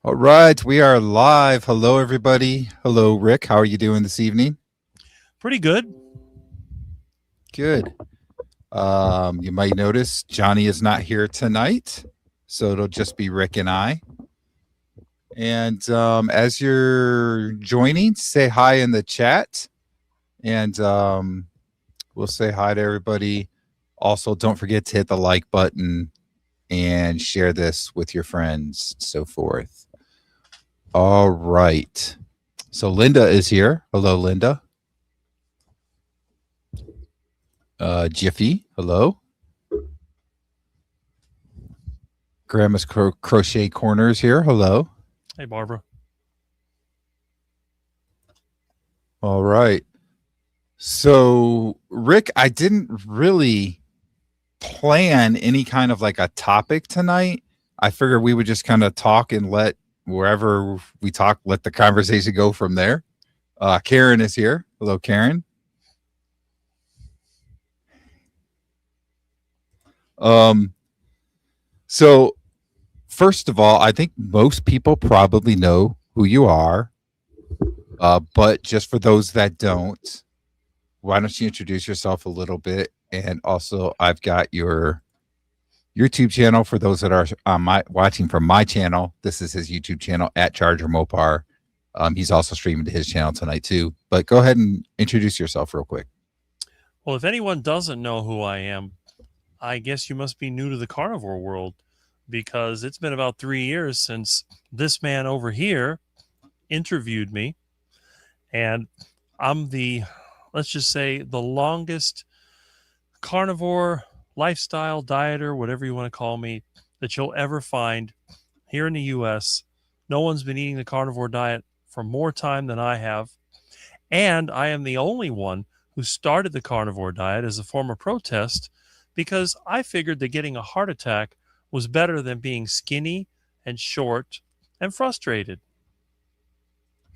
All right, we are live. Hello, everybody. Hello, Rick. How are you doing this evening? Pretty good. Good. You might notice Johnny is not here tonight, so it'll just be Rick and I. And as you're joining, say hi in the chat, and we'll say hi to everybody. Also, don't forget to hit the like button and share this with your friends, so forth. All right. So Linda is here. Hello, Linda. Jiffy, hello. Grandma's Crochet Corners here. Hello. Hey, Barbara. All right. So, Rick, I didn't really plan any kind of like a topic tonight. I figured we would just kind of talk and let wherever we talk, let the conversation go from there. Karen is here. Hello, Karen. Um, so first of all, I think most people probably know who you are. But just for those that don't, why don't you introduce yourself a little bit? And also, I've got your YouTube channel for those that are watching from my channel. This is his YouTube channel at Charger Mopar. He's also streaming to his channel tonight too. But go ahead and introduce yourself real quick. Well, if anyone doesn't know who I am, I guess you must be new to the carnivore world because it's been about 3 years since this man over here interviewed me. And I'm let's just say, the longest carnivore lifestyle dieter, whatever you want to call me, that you'll ever find here in the US. No one's been eating the carnivore diet for more time than I have. And I am the only one who started the carnivore diet as a form of protest because I figured that getting a heart attack was better than being skinny and short and frustrated.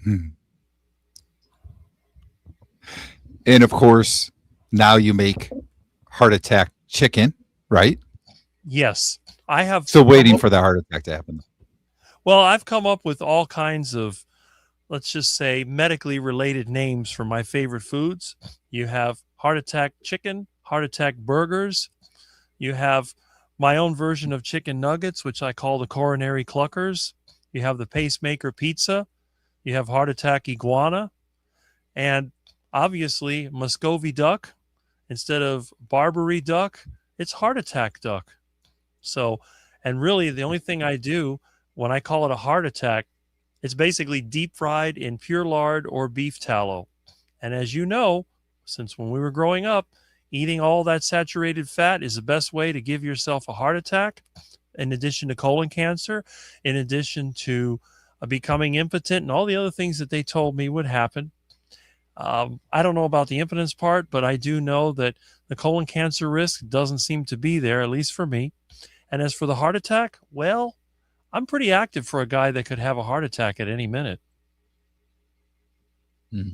Hmm. And of course, now you make heart attack chicken, right? Yes, I have Still come waiting up, for the heart attack to happen. well, I've come up with all kinds of, let's just say, medically related names for my favorite foods. You have heart attack chicken, heart attack burgers. You have my own version of chicken nuggets, which I call the coronary cluckers. You have the pacemaker pizza. You have heart attack iguana. And obviously, Muscovy duck, instead of Barbary duck, it's heart attack duck. So, and really, the only thing I do when I call it a heart attack, it's basically deep fried in pure lard or beef tallow. And as you know, since when we were growing up, eating all that saturated fat is the best way to give yourself a heart attack, in addition to colon cancer, in addition to becoming impotent and all the other things that they told me would happen. I don't know about the impotence part, but I do know that the colon cancer risk doesn't seem to be there, at least for me. And as for the heart attack, well, I'm pretty active for a guy that could have a heart attack at any minute. Hmm.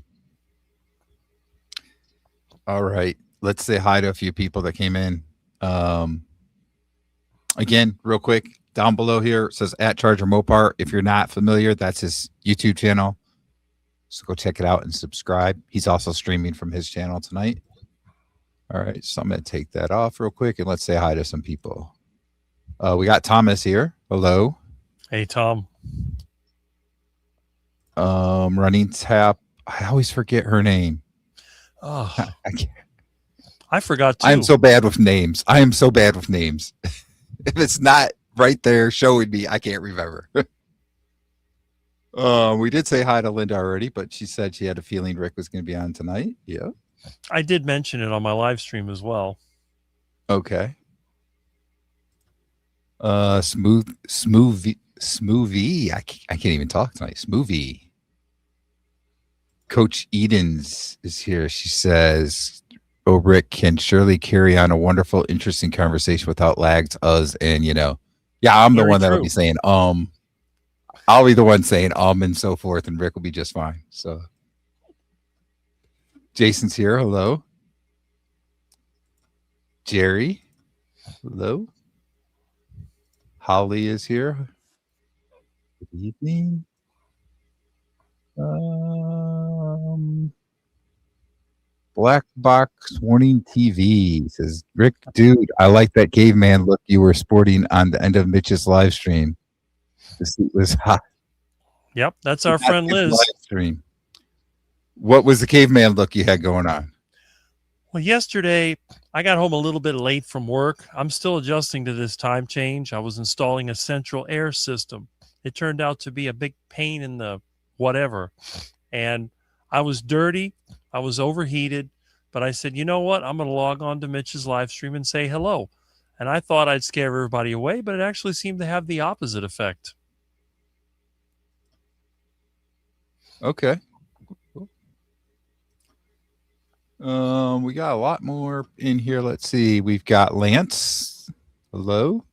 All right. Let's say hi to a few people that came in. Um, Again, real quick, down below here it says at Charger Mopar. If you're not familiar, that's his YouTube channel. So go check it out and subscribe. He's also streaming from his channel tonight. All right, so I'm going to take that off real quick and let's say hi to some people. We got Thomas here. Hello. Hey, Tom. Running Tap. I always forget her name. Oh, I can't. I forgot I am too. so bad with names. I am so bad with names. If it's not right there showing me, I can't remember. We did say hi to Linda already, but she said she had a feeling Rick was going to be on tonight. Yeah. I did mention it on my live stream as well. Okay. Smoothie. I can't even talk tonight. Smoothie. Coach Edens is here. She says, "Oh, Rick can surely carry on a wonderful, interesting conversation without lags, us, and yeah, I'm the Very one that'll be true. saying I'll be the one saying and so forth, and Rick will be just fine." So Jason's here. Hello, Jerry. Hello, Holly is here. Good evening. Um, Black Box Warning TV says, Rick, dude, I like that caveman look you were sporting on the end of Mitch's live stream. The suit was hot. Yep, that's But our not friend his Liz. live stream. What was the caveman look you had going on? Well, yesterday I got home a little bit late from work. I'm still adjusting to this time change. I was installing a central air system. It turned out to be a big pain in the whatever. And I was dirty. I was overheated. But I said, you know what? I'm going to log on to Mitch's live stream and say hello. And I thought I'd scare everybody away, but it actually seemed to have the opposite effect. Okay. We got a lot more in here. Let's see. We've got Lance. Hello.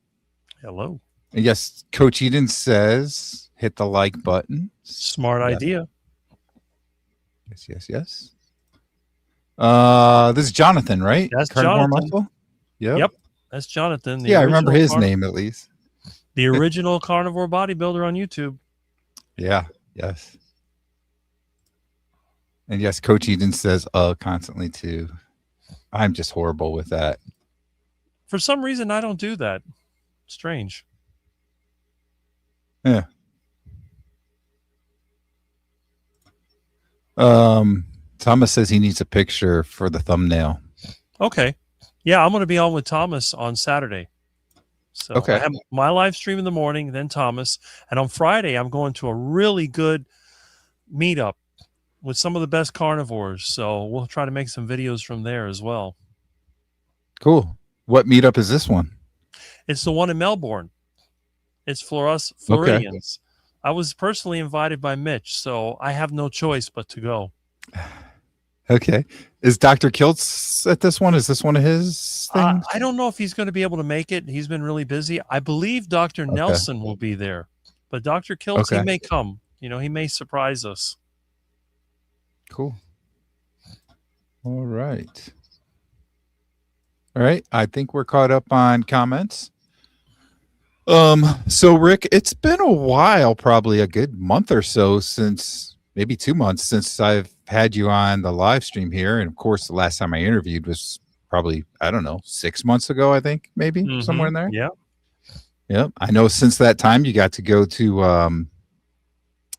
Hello. And yes, Coach Eden says hit the like button. Smart Yeah. idea. Yes. This is Jonathan, right? That's Carnivore Jonathan. Muscle. Yep. That's Jonathan. Yeah, I remember his name at least. The original carnivore bodybuilder on YouTube. Yeah. Yes. And yes, Coach Eden says constantly too. I'm just horrible with that. For some reason, I don't do that. Strange. Yeah. Thomas says he needs a picture for the thumbnail. Okay. Yeah, I'm going to be on with Thomas on Saturday. So Okay. I have my live stream in the morning, then Thomas. And on Friday, I'm going to a really good meetup with some of the best carnivores. So we'll try to make some videos from there as well. Cool. What meetup is this one? It's the one in Melbourne. It's for us Floridians. Okay. I was personally invited by Mitch, so I have no choice but to go. Okay. Is Dr. Kiltz at this one? Is this one of his things? I don't know if he's going to be able to make it. He's been really busy. I believe Dr. Nelson will be there. But Dr. Kiltz, he may come. You know, he may surprise us. Cool. All right. All right. I think we're caught up on comments. So Rick, it's been a while, probably a good month or so since, maybe 2 months since I've had you on the live stream here. And of course, the last time I interviewed was probably, I don't know, 6 months ago, I think, maybe somewhere in there. Yeah. Yep. I know since that time you got to go to,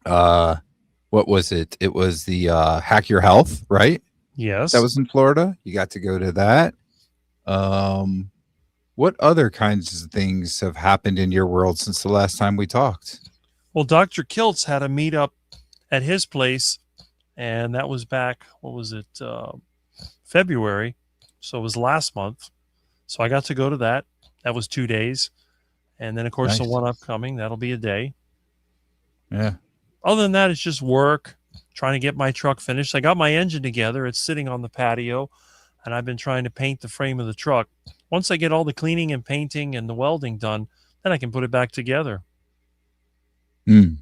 what was it? It was the Hack Your Health, right? Yes. That was in Florida. You got to go to that. What other kinds of things have happened in your world since the last time we talked? Well, Dr. Kiltz had a meetup at his place, and that was back, what was it, February. So it was last month. So I got to go to that. That was 2 days. And then, of course, the one upcoming, that'll be a day. Yeah. Other than that, it's just work, trying to get my truck finished. I got my engine together. It's sitting on the patio, and I've been trying to paint the frame of the truck. Once I get all the cleaning and painting and the welding done, then I can put it back together. Good.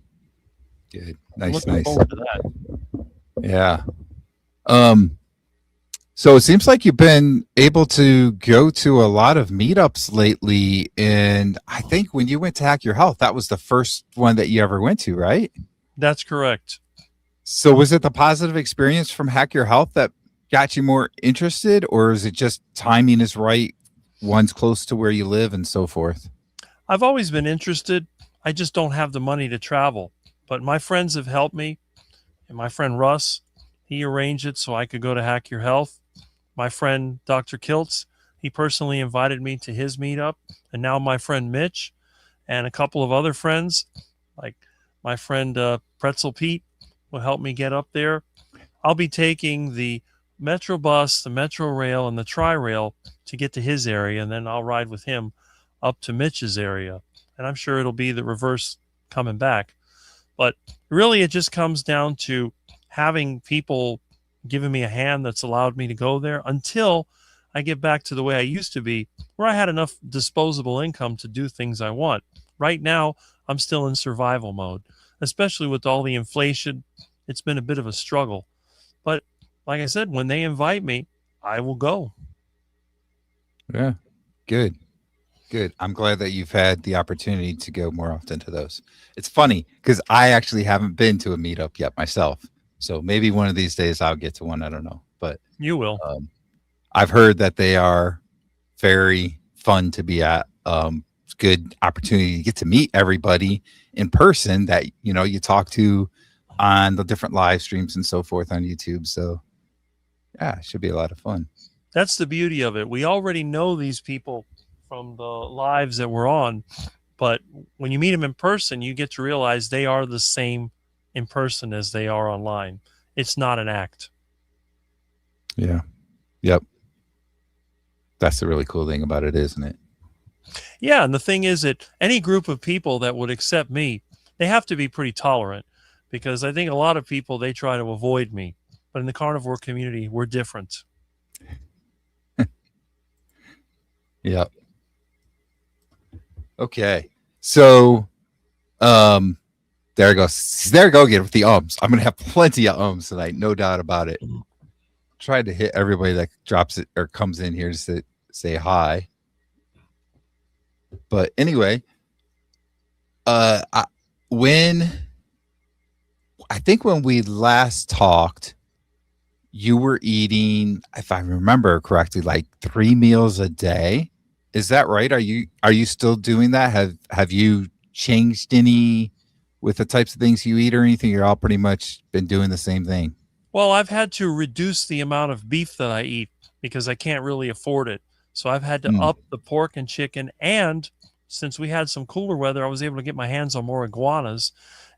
Nice. Looking forward to that. Yeah. So it seems like you've been able to go to a lot of meetups lately. And I think when you went to Hack Your Health, that was the first one that you ever went to, right? That's correct. So was it the positive experience from Hack Your Health that got you more interested, or is it just timing is right, one's close to where you live and so forth? I've always been interested. I just don't have the money to travel. But my friends have helped me. And my friend Russ, he arranged it so I could go to Hack Your Health. My friend Dr. Kiltz, he personally invited me to his meetup. And now my friend Mitch and a couple of other friends, like my friend Pretzel Pete, will help me get up there. I'll be taking the Metro bus, the Metro rail, and the Tri-Rail to get to his area, and then I'll ride with him up to Mitch's area. And I'm sure it'll be the reverse coming back. But really, it just comes down to having people giving me a hand that's allowed me to go there until I get back to the way I used to be, where I had enough disposable income to do things I want. Right now, I'm still in survival mode, especially with all the inflation. It's been a bit of a struggle. But like I said, when they invite me, I will go. Yeah, good. Good. I'm glad that you've had the opportunity to go more often to those. It's funny because I actually haven't been to a meetup yet myself. So maybe one of these days I'll get to one. I don't know. But You will. um, I've heard that they are very fun to be at. It's a good opportunity to get to meet everybody in person that you talk to on the different live streams and so forth on YouTube. So yeah, it should be a lot of fun. That's the beauty of it. We already know these people from the lives that we're on, but when you meet them in person, you get to realize they are the same in person as they are online. It's not an act. Yeah. Yep. That's the really cool thing about it, isn't it? Yeah, and the thing is that any group of people that would accept me, they have to be pretty tolerant because I think a lot of people they try to avoid me. But in the carnivore community, we're different. Yep. Okay. So, um, there I go. There I go again with the ums. I'm gonna have plenty of ums tonight, no doubt about it. Tried to hit everybody that drops it or comes in here to say hi. But anyway, I, when I think when we last talked, you were eating, if I remember correctly, like 3 meals a day. Is that right? Are you still doing that? Have you changed any with the types of things you eat or anything? You're all pretty much been doing the same thing. Well, I've had to reduce the amount of beef that I eat because I can't really afford it. So I've had to Mm, up the pork and chicken. And since we had some cooler weather, I was able to get my hands on more iguanas.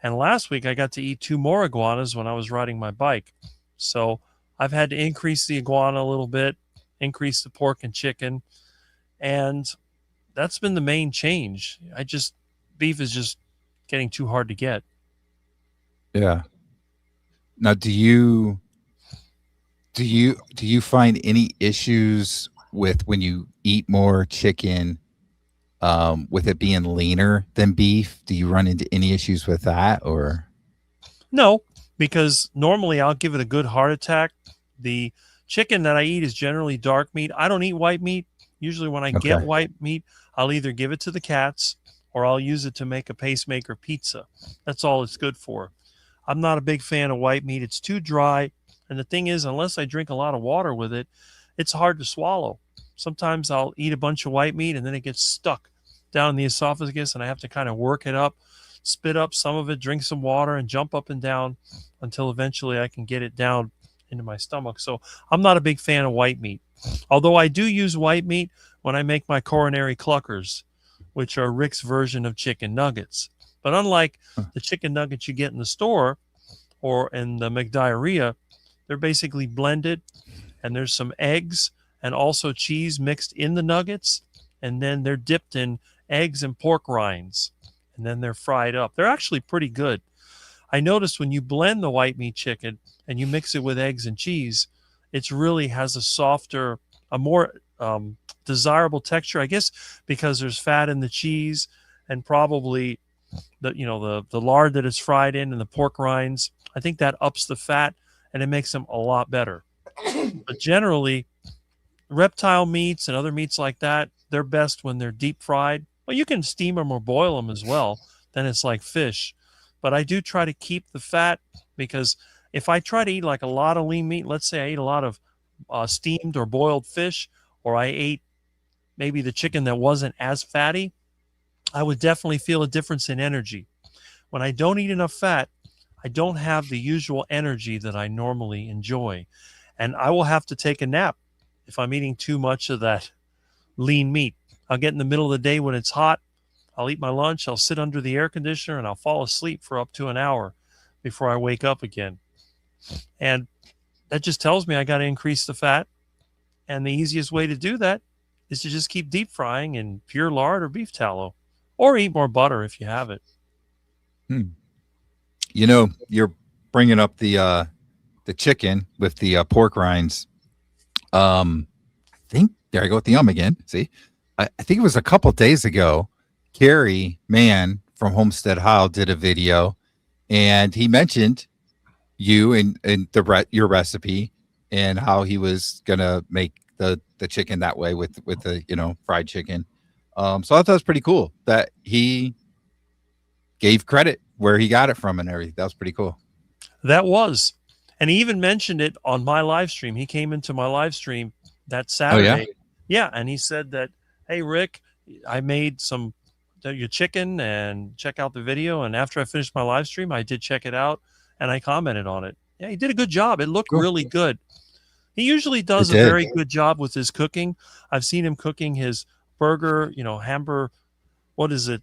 And last week, I got to eat 2 more iguanas when I was riding my bike. So I've had to increase the iguana a little bit, increase the pork and chicken. And that's been the main change. Beef is just getting too hard to get. yeah. Now, do you find any issues with when you eat more chicken, with it being leaner than beef? Do you run into any issues with that, or No, because normally I'll give it a good heart attack. The chicken that I eat is generally dark meat. I don't eat white meat. Usually, when I get okay? white meat, I'll either give it to the cats or I'll use it to make a pacemaker pizza. That's all it's good for. I'm not a big fan of white meat. It's too dry. And the thing is, unless I drink a lot of water with it, it's hard to swallow. Sometimes I'll eat a bunch of white meat and then it gets stuck down in the esophagus and I have to kind of work it up, spit up some of it, drink some water, and jump up and down until eventually I can get it down into my stomach. So I'm not a big fan of white meat. Although I do use white meat when I make my coronary cluckers, which are Rick's version of chicken nuggets. But unlike Huh. the chicken nuggets you get in the store or in the McDiarrhea, they're basically blended and there's some eggs and also cheese mixed in the nuggets. And then they're dipped in eggs and pork rinds. And then they're fried up. They're actually pretty good. I noticed when you blend the white meat chicken and you mix it with eggs and cheese, it really has a softer, a more desirable texture. I guess because there's fat in the cheese and probably the lard that it's fried in and the pork rinds. I think that ups the fat and it makes them a lot better. But generally, reptile meats and other meats like that, they're best when they're deep fried. Well, you can steam them or boil them as well. Then it's like fish. But I do try to keep the fat because if I try to eat like a lot of lean meat, let's say I ate a lot of steamed or boiled fish, or I ate maybe the chicken that wasn't as fatty, I would definitely feel a difference in energy. When I don't eat enough fat, I don't have the usual energy that I normally enjoy. And I will have to take a nap if I'm eating too much of that lean meat. I'll get in the middle of the day when it's hot. I'll eat my lunch. I'll sit under the air conditioner and I'll fall asleep for up to an hour before I wake up again. And that just tells me I got to increase the fat. And the easiest way to do that is to just keep deep frying in pure lard or beef tallow or eat more butter if you have it. Hmm. You're bringing up the chicken with the pork rinds. I think there I go with the again. See, I think it was a couple days ago. Carrie Mann from Homestead Hile did a video, and he mentioned you and your recipe and how he was gonna make the chicken that way with the fried chicken. So I thought it was pretty cool that he gave credit where he got it from and everything. That was pretty cool. That was. And he even mentioned it on my live stream. He came into my live stream that Oh yeah, Saturday. Yeah, and he said that, "Hey Rick, I made some your chicken and check out the video." And after I finished my live stream, I did check it out and I commented on it. Yeah, he did a good job. It looked cool. really good. He usually It does a did. very good job with his cooking. I've seen him cooking his burger, hamburger, what is it?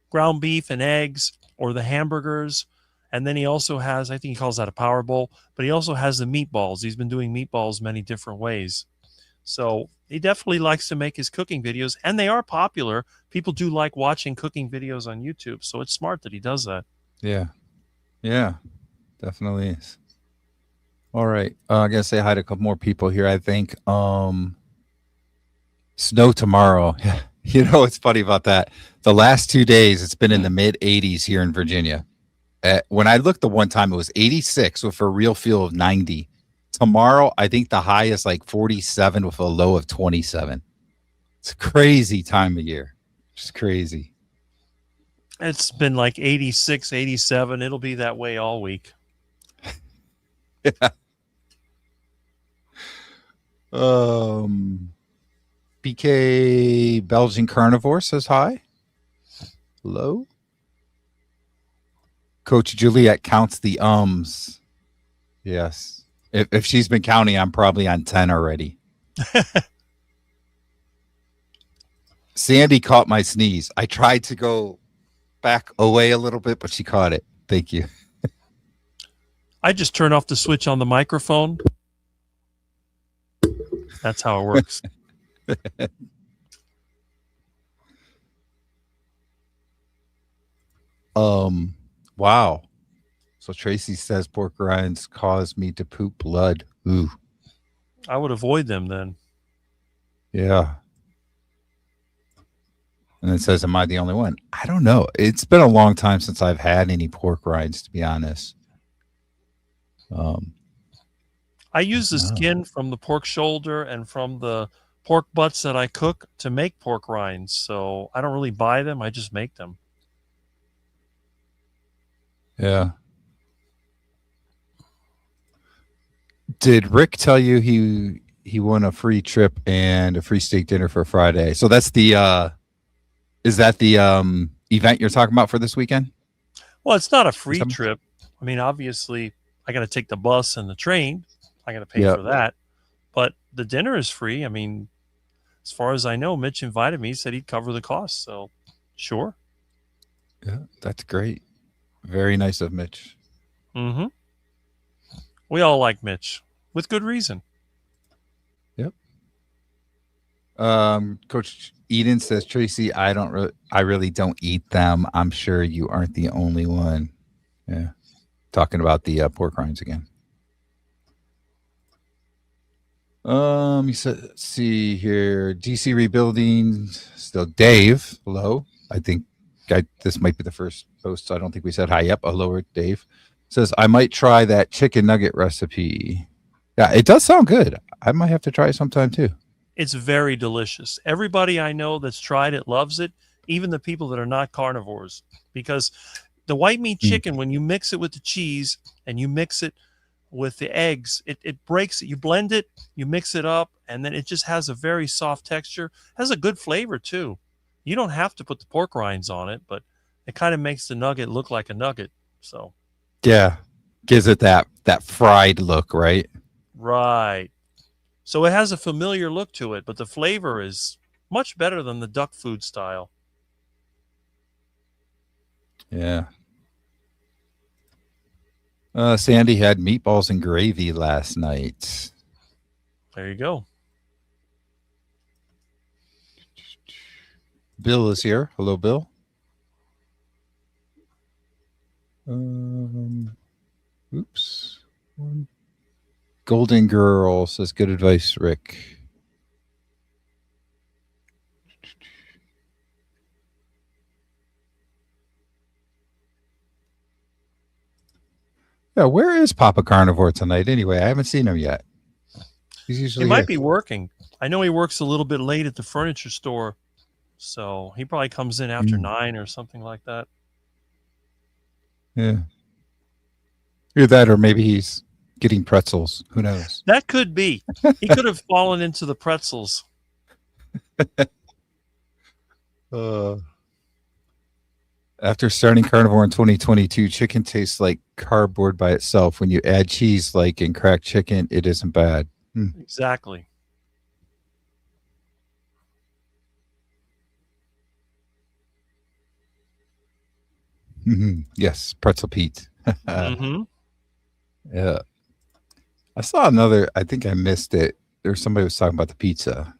Ground beef and eggs, or the hamburgers. And then he also has, I think he calls that a power bowl, but he also has the meatballs. He's been doing meatballs many different ways. So he definitely likes to make his cooking videos, and they are popular. People do like watching cooking videos on YouTube. So it's smart that he does that. Yeah. Yeah. Definitely is. All right. I gotta say hi to a couple more people here. I think snow tomorrow. You know what's funny about that? The last 2 days, it's been in the mid 80s here in Virginia. When I looked the one time, it was 86 with a real feel of 90. Tomorrow, I think the high is like 47 with a low of 27. It's a crazy time of year. Just crazy. It's been like 86, 87. It'll be that way all week. Yeah. BK Belgian Carnivore says hi. Hello. Coach Juliet counts the ums. Yes. If she's been counting, I'm probably on 10 already. Sandy caught my sneeze. I tried to go back away a little bit, but she caught it. Thank you. I just turn off the switch on the microphone. That's how it works. Wow. So Tracy says pork rinds cause me to poop blood. Ooh. I would avoid them then. Yeah. And it says, am I the only one? I don't know. It's been a long time since I've had any pork rinds, to be honest. I use the skin from the pork shoulder and from the pork butts that I cook to make pork rinds. So I don't really buy them. I just make them. Yeah. Did Rick tell you he won a free trip and a free steak dinner for Friday? So that's the is that the event you're talking about for this weekend? Well, it's not a free trip. I mean, obviously, I got to take the bus and the train. I got to pay for that. But the dinner is free. I mean, as far as I know, Mitch invited me. He said he'd cover the cost. So, sure. Yeah, that's great. Very nice of Mitch. Mm-hmm. We all like Mitch with good reason. Yep. Coach Eden says, Tracy, I really don't eat them. I'm sure you aren't the only one. Yeah. Talking about the pork rinds again. You said, see here, DC rebuilding. Still Dave. Hello. I think this might be the first post. So I don't think we said hi. Yep. Hello, Dave. Says, I might try that chicken nugget recipe. Yeah, it does sound good. I might have to try it sometime too. It's very delicious. Everybody I know that's tried it loves it, even the people that are not carnivores, because the white meat chicken, when you mix it with the cheese and you mix it with the eggs, it breaks it. You blend it, you mix it up, and then it just has a very soft texture. It has a good flavor too. You don't have to put the pork rinds on it, but it kind of makes the nugget look like a nugget. So yeah, gives it that fried look, right? Right. So it has a familiar look to it, but the flavor is much better than the duck food style. Yeah. Sandy had meatballs and gravy last night. There you go. Bill is here. Hello, Bill. Oops. Golden Girl says, good advice, Rick. Yeah, where is Papa Carnivore tonight anyway? I haven't seen him yet. He's usually He might be working. I know he works a little bit late at the furniture store So he probably comes in after Mm, 9 or something like that. yeah. Either that or maybe he's getting pretzels. Who knows? That could be. He could have fallen into the pretzels. Uh, After starting carnivore in 2022, chicken tastes like cardboard by itself. When you add cheese, like in cracked chicken, it isn't bad. Hmm. Exactly. Yes, pretzel Pete. Mm-hmm. Yeah. I saw another. I think I missed it. There's somebody was talking about the pizza.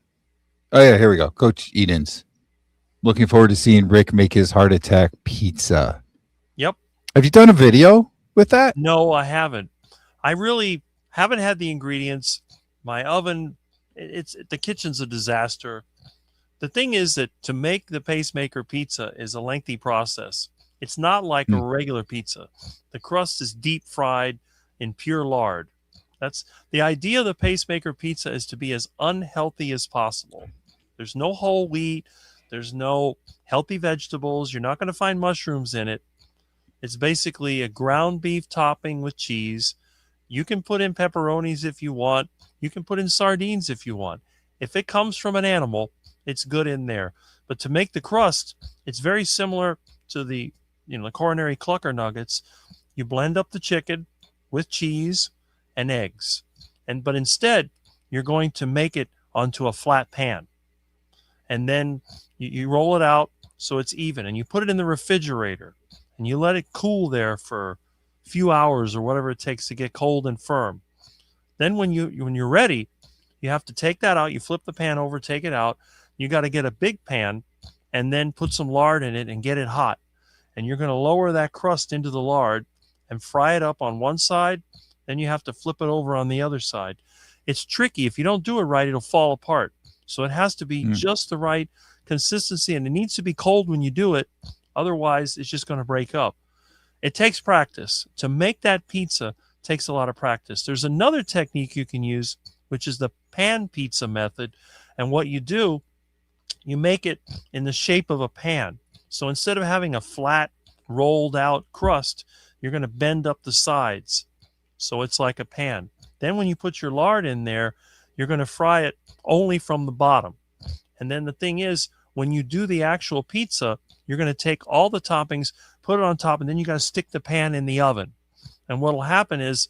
Oh yeah, here we go. Coach Edens. Looking forward to seeing Rick make his heart attack pizza. Yep. Have you done a video with that? No, I haven't. I really haven't had the ingredients. My oven, it's the kitchen's a disaster. The thing is that to make the pacemaker pizza is a lengthy process. It's not like a Hmm. regular pizza. The crust is deep fried in pure lard. That's the idea of the pacemaker pizza, is to be as unhealthy as possible. There's no whole wheat, there's no healthy vegetables, you're not going to find mushrooms in it. It's basically a ground beef topping with cheese. You can put in pepperonis if you want. You can put in sardines if you want. If it comes from an animal, it's good in there. But to make the crust, it's very similar to the coronary clucker nuggets. You blend up the chicken with cheese and eggs. But instead, you're going to make it onto a flat pan. And then you roll it out so it's even, and you put it in the refrigerator and you let it cool there for a few hours or whatever it takes to get cold and firm. Then when you're ready, you have to take that out. You flip the pan over, take it out. You got to get a big pan and then put some lard in it and get it hot. And you're going to lower that crust into the lard and fry it up on one side. Then you have to flip it over on the other side. It's tricky. If you don't do it right, it'll fall apart. So it has to be Hmm. just the right consistency, and it needs to be cold when you do it. Otherwise, it's just going to break up. It takes practice. To make that pizza takes a lot of practice. There's another technique you can use, which is the pan pizza method. And what you do, you make it in the shape of a pan. So instead of having a flat, rolled out crust, you're going to bend up the sides. So it's like a pan. Then when you put your lard in there, you're going to fry it only from the bottom. And then the thing is, when you do the actual pizza, you're going to take all the toppings, put it on top, and then you got to stick the pan in the oven. And what will happen is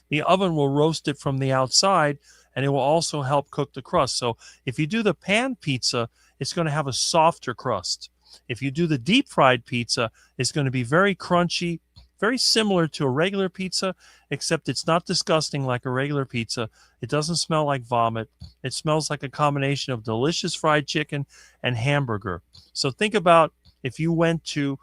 the oven will roast it from the outside, and it will also help cook the crust. So if you do the pan pizza, it's going to have a softer crust. If you do the deep fried pizza, it's going to be very crunchy, very similar to a regular pizza, except it's not disgusting like a regular pizza. It doesn't smell like vomit. It smells like a combination of delicious fried chicken and hamburger. So think about if you went to,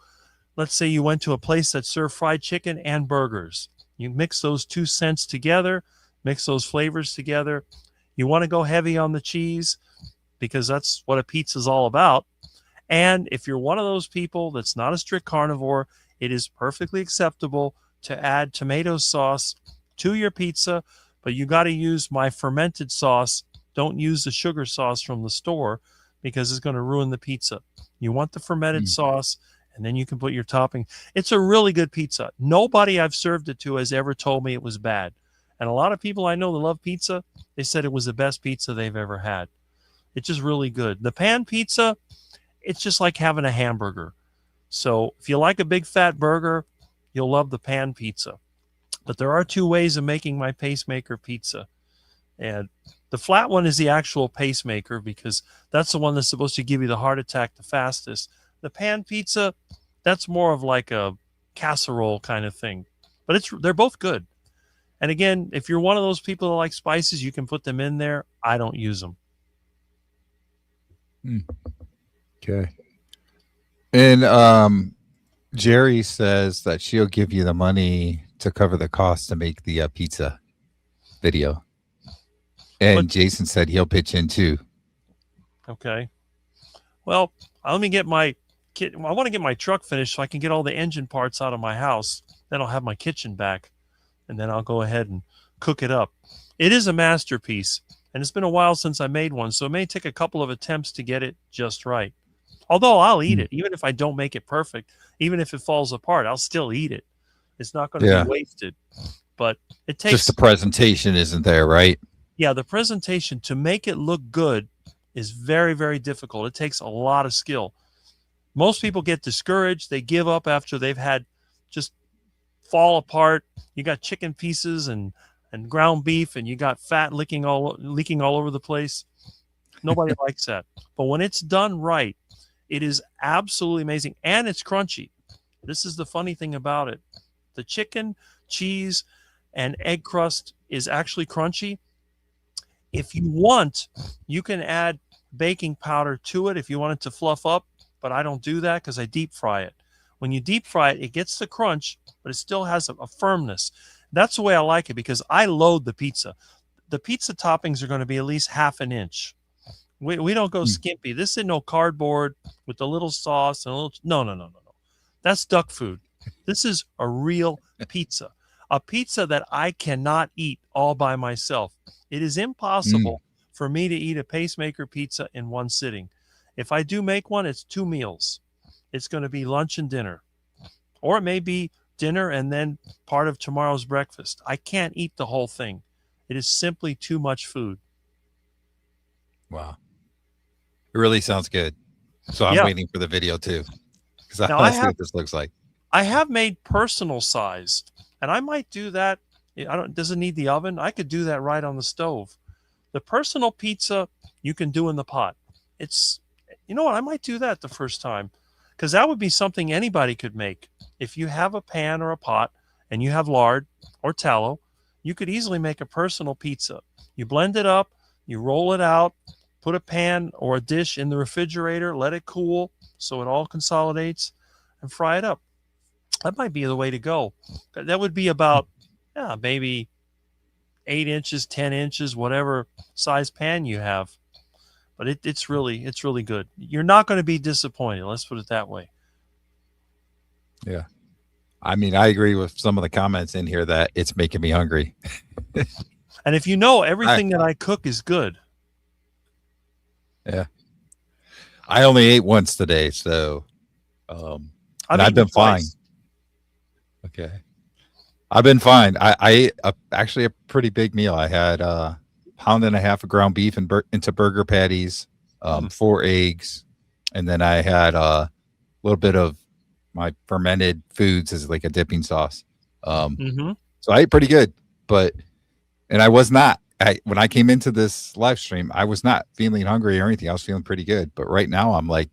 let's say you went to a place that served fried chicken and burgers. You mix those two scents together, mix those flavors together. You want to go heavy on the cheese because that's what a pizza is all about. And if you're one of those people that's not a strict carnivore, it is perfectly acceptable to add tomato sauce to your pizza, but you got to use my fermented sauce. Don't use the sugar sauce from the store because it's going to ruin the pizza. You want the fermented Hmm. sauce, and then you can put your topping. It's a really good pizza. Nobody I've served it to has ever told me it was bad. And a lot of people I know that love pizza, they said it was the best pizza they've ever had. It's just really good. The pan pizza, it's just like having a hamburger. So if you like a big fat burger, you'll love the pan pizza. But there are two ways of making my pacemaker pizza. And the flat one is the actual pacemaker because that's the one that's supposed to give you the heart attack the fastest. The pan pizza, that's more of like a casserole kind of thing. But they're both good. And again, if you're one of those people that like spices, you can put them in there. I don't use them. Okay. And Jerry says that she'll give you the money to cover the cost to make the pizza video. And But Jason said he'll pitch in too. okay. Well, let me get my I want to get my truck finished so I can get all the engine parts out of my house. Then I'll have my kitchen back, and then I'll go ahead and cook it up. It is a masterpiece, and it's been a while since I made one, so it may take a couple of attempts to get it just right. Although I'll eat Mm. it, even if I don't make it perfect, even if it falls apart, I'll still eat it. It's not going to be Yeah. wasted. But it Just the takes, presentation isn't there, right? yeah, the presentation to make it look good is very, very difficult. It takes a lot of skill. Most people get discouraged. They give up after they've had just fall apart. You got chicken pieces and ground beef, and you got fat leaking all over the place. Nobody likes that. But when it's done right, it is absolutely amazing, and it's crunchy. This is the funny thing about it. The chicken, cheese, and egg crust is actually crunchy. If you want, you can add baking powder to it if you want it to fluff up, but I don't do that because I deep fry it. When you deep fry it, it gets the crunch, but it still has a firmness. That's the way I like it because I load the pizza. The pizza toppings are going to be at least half an inch. We don't go Mm. skimpy. This is no cardboard with a little sauce and a little. No, no, no, no, no. That's duck food. This is a real pizza, a pizza that I cannot eat all by myself. It is Mm. impossible for me to eat a pacemaker pizza in one sitting. If I do make one, it's 2 meals. It's going to be lunch and dinner, or it may be dinner and then part of tomorrow's breakfast. I can't eat the whole thing. It is simply too much food. Wow. It really sounds good. So I'm Yeah. waiting for the video too, because I Now want to see what this looks like. I have made personal sized, and I might do that. I don't. Does it need the oven? I could do that right on the stove. The personal pizza you can do in the pot. It's, you know what? I might do that the first time because that would be something anybody could make. If you have a pan or a pot and you have lard or tallow, you could easily make a personal pizza. You blend it up, you roll it out, put a pan or a dish in the refrigerator, let it cool so it all consolidates, and fry it up. That might be the way to go. That would be about, yeah, maybe 8 inches, 10 inches, whatever size pan you have. But it's really good. You're not going to be disappointed. Let's put it that way. Yeah. I mean, I agree with some of the comments in here that it's making me hungry. And if you know, I everything that I cook is good. Yeah. I only ate once today, so I've and I've eaten been fine. twice. Okay. I've been fine. I ate actually a pretty big meal. I had pound and a half of ground beef and into burger patties, Mm. 4 eggs, and then I had a little bit of my fermented foods as like a dipping sauce. Mm-hmm. So I ate pretty good, but and I was not. When I came into this live stream, I was not feeling hungry or anything. I was feeling pretty good, but right now I'm like,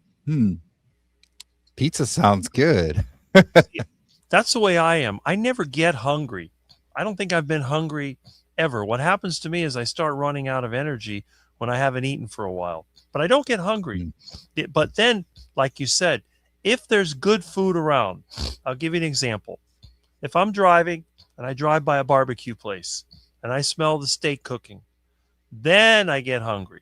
pizza sounds good. That's the way I am. I never get hungry. I don't think I've been hungry ever. What happens to me is I start running out of energy when I haven't eaten for a while. But I don't get hungry. Mm. But then, like you said, if there's good food around, I'll give you an example. If I'm driving and I drive by a barbecue place and I smell the steak cooking, then I get hungry.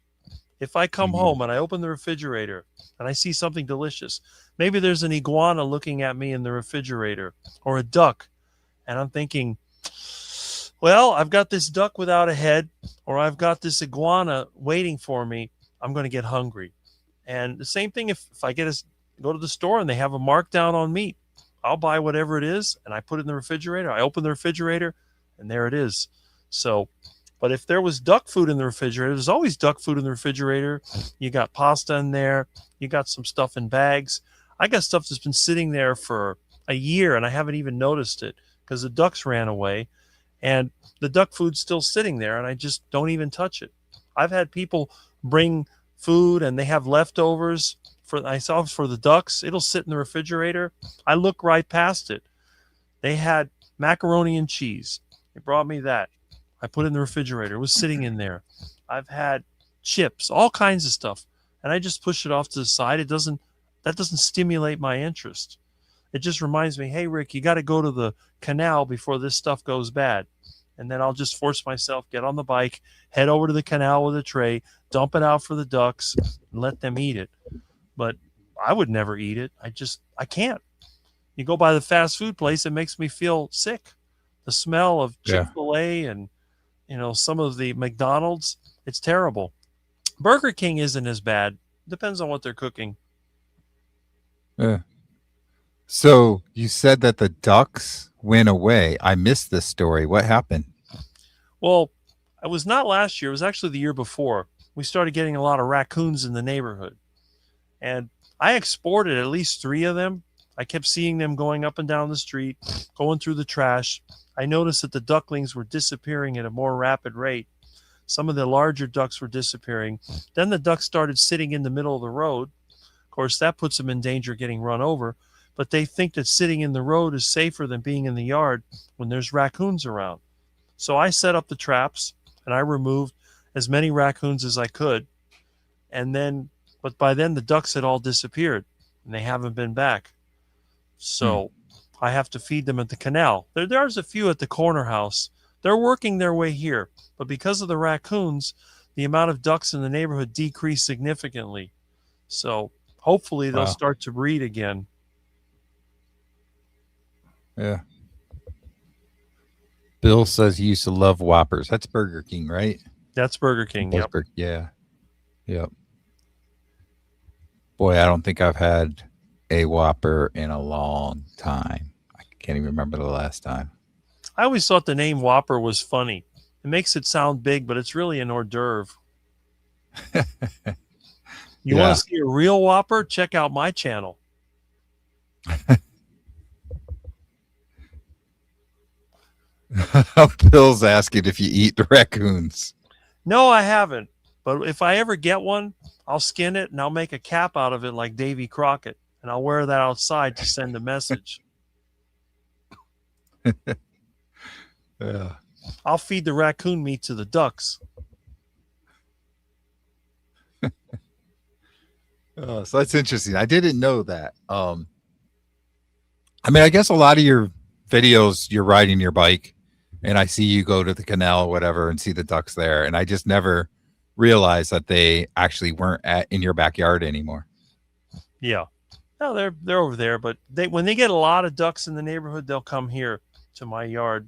If I come Mhm. home and I open the refrigerator and I see something delicious, maybe there's an iguana looking at me in the refrigerator or a duck, and I'm thinking, well, I've got this duck without a head, or I've got this iguana waiting for me. I'm going to get hungry. And the same thing if I go to the store and they have a markdown on meat, I'll buy whatever it is and I put it in the refrigerator. I open the refrigerator and there it is. So, but if there was duck food in the refrigerator, there's always duck food in the refrigerator. You got pasta in there. You got some stuff in bags. I got stuff that's been sitting there for a year and I haven't even noticed it because the ducks ran away and the duck food's still sitting there and I just don't even touch it. I've had people bring food and they have leftovers for I saw for the ducks. It'll sit in the refrigerator. I look right past it. They had macaroni and cheese. They brought me that. I put it in the refrigerator. It was sitting in there. I've had chips, all kinds of stuff, and I just push it off to the side. That doesn't stimulate my interest. It just reminds me, hey Rick, you got to go to the canal before this stuff goes bad. And then I'll just force myself, get on the bike, head over to the canal with a tray, dump it out for the ducks, and let them eat it. But I would never eat it. I can't. You go by the fast food place, it makes me feel sick. The smell of Yeah. Chick-fil-A and some of the McDonald's, it's terrible. Burger King isn't as bad. Depends on what they're cooking. Yeah. So you said that the ducks went away. I missed this story. What happened? Well, it was not last year. It was actually the year before. We started getting a lot of raccoons in the neighborhood. And I exported at least three of them. I kept seeing them going up and down the street, going through the trash. I noticed that the ducklings were disappearing at a more rapid rate. Some of the larger ducks were disappearing. Then the ducks started sitting in the middle of the road. Of course, that puts them in danger of getting run over. But they think that sitting in the road is safer than being in the yard when there's raccoons around. So I set up the traps and I removed as many raccoons as I could. And then, but by then the ducks had all disappeared and they haven't been back. Hmm. So I have to feed them at the canal. There's a few at the corner house. They're working their way here. But because of the raccoons, the amount of ducks in the neighborhood decreased significantly. So hopefully they'll Wow. start to breed again. Yeah. Bill says he used to love Whoppers. That's Burger King, right? That's Burger King. Those Yep. Yeah. Yep. Boy, I don't think I've had a Whopper in a long time. I can't even remember the last time. I always thought the name Whopper was funny. It makes it sound big, but it's really an hors d'oeuvre. You want Yeah. to see a real Whopper? Check out my channel. Bill's asking if you eat the raccoons. No, I haven't. But if I ever get one, I'll skin it and I'll make a cap out of it like Davy Crockett. And I'll wear that outside to send a message. Yeah. I'll feed the raccoon meat to the ducks. So that's interesting. I didn't know that. I mean, I guess a lot of your videos, you're riding your bike, and I see you go to the canal or whatever and see the ducks there, and I just never realized that they actually weren't in your backyard anymore. Yeah. No, they're over there, but when they get a lot of ducks in the neighborhood, they'll come here to my yard.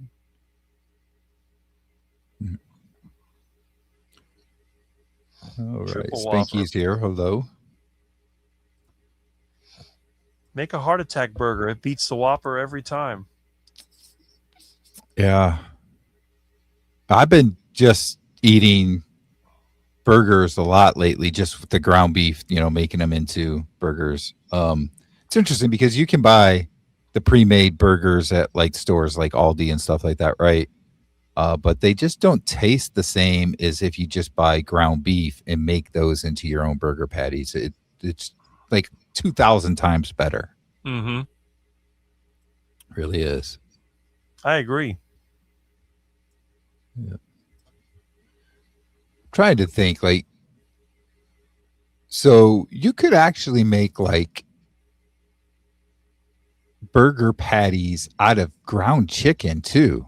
All right, Triple Whopper. Spanky's here. Hello. Make a heart attack burger. It beats the Whopper every time. Yeah, I've been just eating burgers a lot lately, just with the ground beef, making them into burgers. It's interesting because you can buy the pre-made burgers at like stores like Aldi and stuff like that, right? But they just don't taste the same as if you just buy ground beef and make those into your own burger patties. It's like 2,000 times better. Mm-hmm. Really is. I agree. Yeah. Trying to think like, so you could actually make like burger patties out of ground chicken too.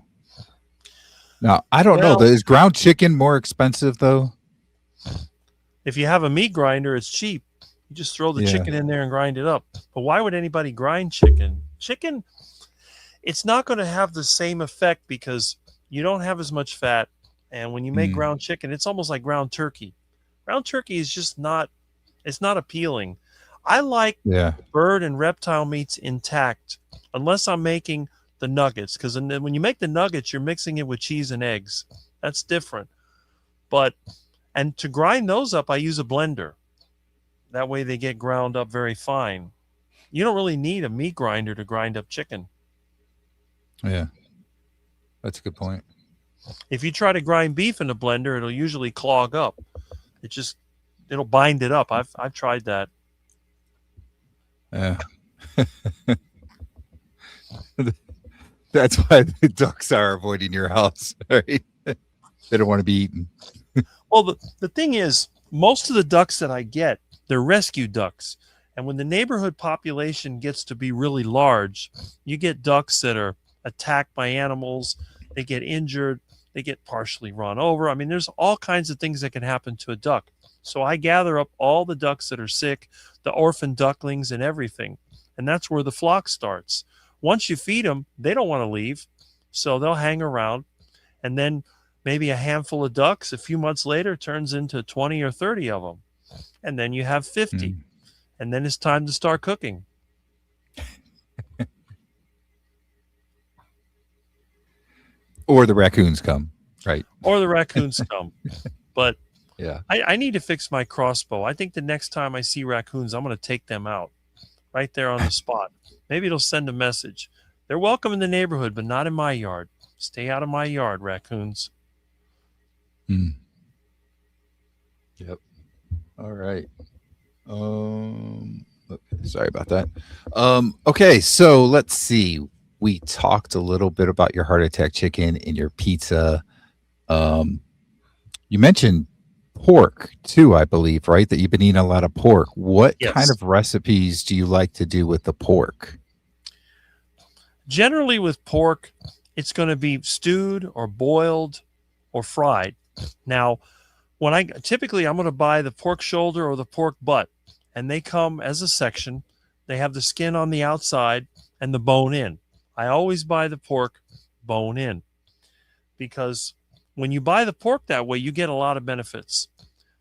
Now, I don't know. Well, Is ground chicken more expensive though? if you have a meat grinder, it's cheap. You just throw the Yeah. chicken in there and grind it up. But why would anybody grind chicken? Chicken, it's not going to have the same effect because you don't have as much fat. And when you make ground chicken, it's almost like ground turkey. Ground turkey is just not, it's not appealing. I like Yeah. bird and reptile meats intact, unless I'm making the nuggets. Because when you make the nuggets, you're mixing it with cheese and eggs. That's different. And to grind those up, I use a blender. That way they get ground up very fine. You don't really need a meat grinder to grind up chicken. Yeah. That's a good point. If you try to grind beef in a blender, it'll usually clog up. It'll bind it up. I've tried that. Yeah. That's why the ducks are avoiding your house, right? They don't want to be eaten. Well, the thing is, most of the ducks that I get, they're rescue ducks. And when the neighborhood population gets to be really large, you get ducks that are attacked by animals. They get injured. They get partially run over. I mean, there's all kinds of things that can happen to a duck. So I gather up all the ducks that are sick, the orphan ducklings and everything. And that's where the flock starts. Once you feed them, they don't want to leave. So they'll hang around. And then maybe a handful of ducks a few months later turns into 20 or 30 of them. And then you have 50. And then it's time to start cooking. Or the raccoons come, right? or the raccoons come. But Yeah. I need to fix my crossbow. I think the next time I see raccoons, I'm going to take them out right there on the spot. Maybe it'll send a message. They're welcome in the neighborhood, but not in my yard. Stay out of my yard, raccoons. Hmm. Yep. All right. Sorry about that. Okay, so let's see. We talked a little bit about your heart attack chicken and your pizza. Um, you mentioned pork too, I believe, right? That you've been eating a lot of pork. What kind Yes. of recipes do you like to do with the pork? Generally, with pork, it's going to be stewed or boiled or fried. Now, when I'm going to buy the pork shoulder or the pork butt, and they come as a section. They have the skin on the outside and the bone in. I always buy the pork bone in because when you buy the pork that way, you get a lot of benefits.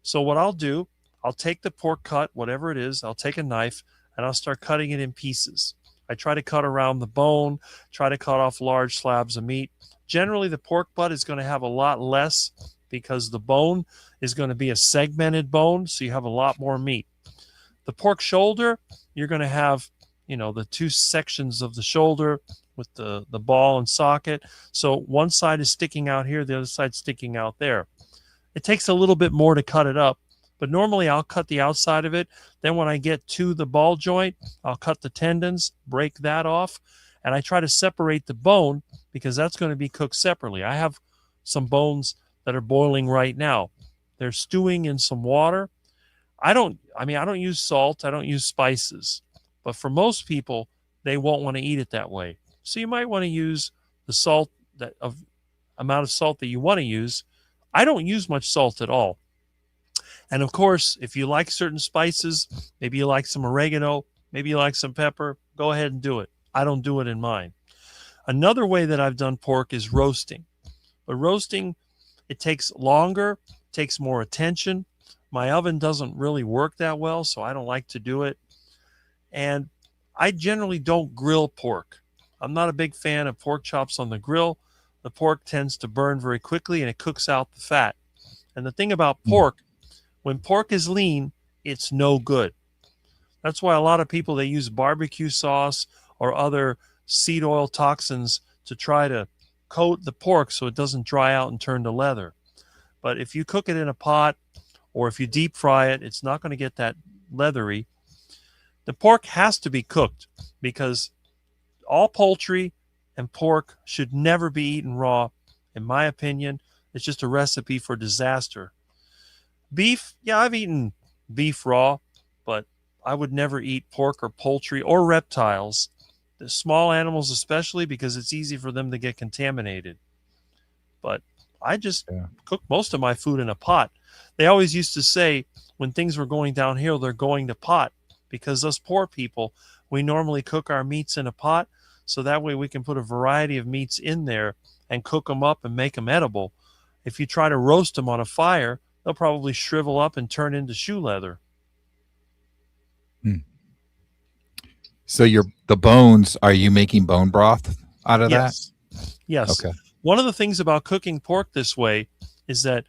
So what I'll do, I'll take the pork cut, whatever it is, I'll take a knife and I'll start cutting it in pieces. I try to cut around the bone, try to cut off large slabs of meat. Generally, the pork butt is going to have a lot less because the bone is going to be a segmented bone, so you have a lot more meat. The pork shoulder, you're going to have, the two sections of the shoulder with the ball and socket. So one side is sticking out here, the other side sticking out there. It takes a little bit more to cut it up, but normally I'll cut the outside of it. Then when I get to the ball joint, I'll cut the tendons, break that off, and I try to separate the bone because that's going to be cooked separately. I have some bones that are boiling right now. They're stewing in some water. I don't use salt, I don't use spices. But for most people, they won't want to eat it that way. So you might want to use the salt amount of salt that you want to use. I don't use much salt at all. And of course, if you like certain spices, maybe you like some oregano, maybe you like some pepper, go ahead and do it. I don't do it in mine. Another way that I've done pork is roasting. But roasting, it takes longer, takes more attention. My oven doesn't really work that well, so I don't like to do it. And I generally don't grill pork. I'm not a big fan of pork chops on the grill. The pork tends to burn very quickly and it cooks out the fat. And the thing about pork, when pork is lean, it's no good. That's why a lot of people, they use barbecue sauce or other seed oil toxins to try to coat the pork so it doesn't dry out and turn to leather. But if you cook it in a pot or if you deep fry it, it's not going to get that leathery. The pork has to be cooked because all poultry and pork should never be eaten raw. In my opinion, it's just a recipe for disaster. Beef, yeah, I've eaten beef raw, but I would never eat pork or poultry or reptiles, the small animals especially, because it's easy for them to get contaminated. But I just cook most of my food in a pot. They always used to say when things were going downhill, they're going to pot, because us poor people, we normally cook our meats in a pot, so that way we can put a variety of meats in there and cook them up and make them edible. If you try to roast them on a fire, they'll probably shrivel up and turn into shoe leather. So the bones, are you making bone broth out of that? Yes. Okay. One of the things about cooking pork this way is that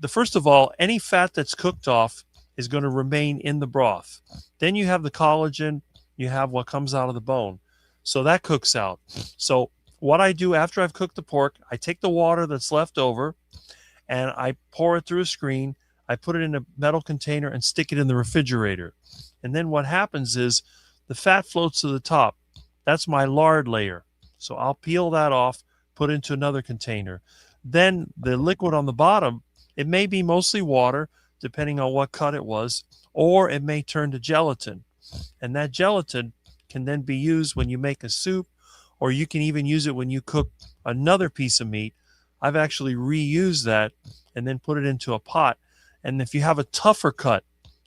first of all, any fat that's cooked off is going to remain in the broth. Then you have the collagen, you have what comes out of the bone. So that cooks out. So what I do after I've cooked the pork, I take the water that's left over and I pour it through a screen. I put it in a metal container and stick it in the refrigerator. And then what happens is the fat floats to the top. That's my lard layer. So I'll peel that off, put it into another container. Then the liquid on the bottom, it may be mostly water, depending on what cut it was, or it may turn to gelatin. And that gelatin can then be used when you make a soup, or you can even use it when you cook another piece of meat. I've actually reused that and then put it into a pot. And if you have a tougher cut,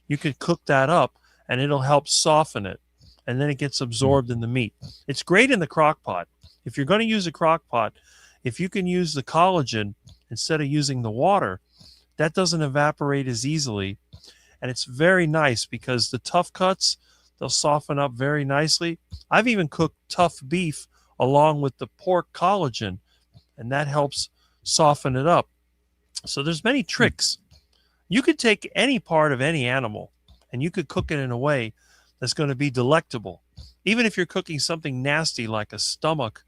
you could cook that up and it'll help soften it. And then it gets absorbed in the meat. It's great in the crock pot. If you're going to use a crock pot, if you can use the collagen instead of using the water, that doesn't evaporate as easily. And it's very nice because the tough cuts, they'll soften up very nicely. I've even cooked tough beef along with the pork collagen, and that helps soften it up. So there's many tricks. You could take any part of any animal and you could cook it in a way that's going to be delectable. Even if you're cooking something nasty like a stomach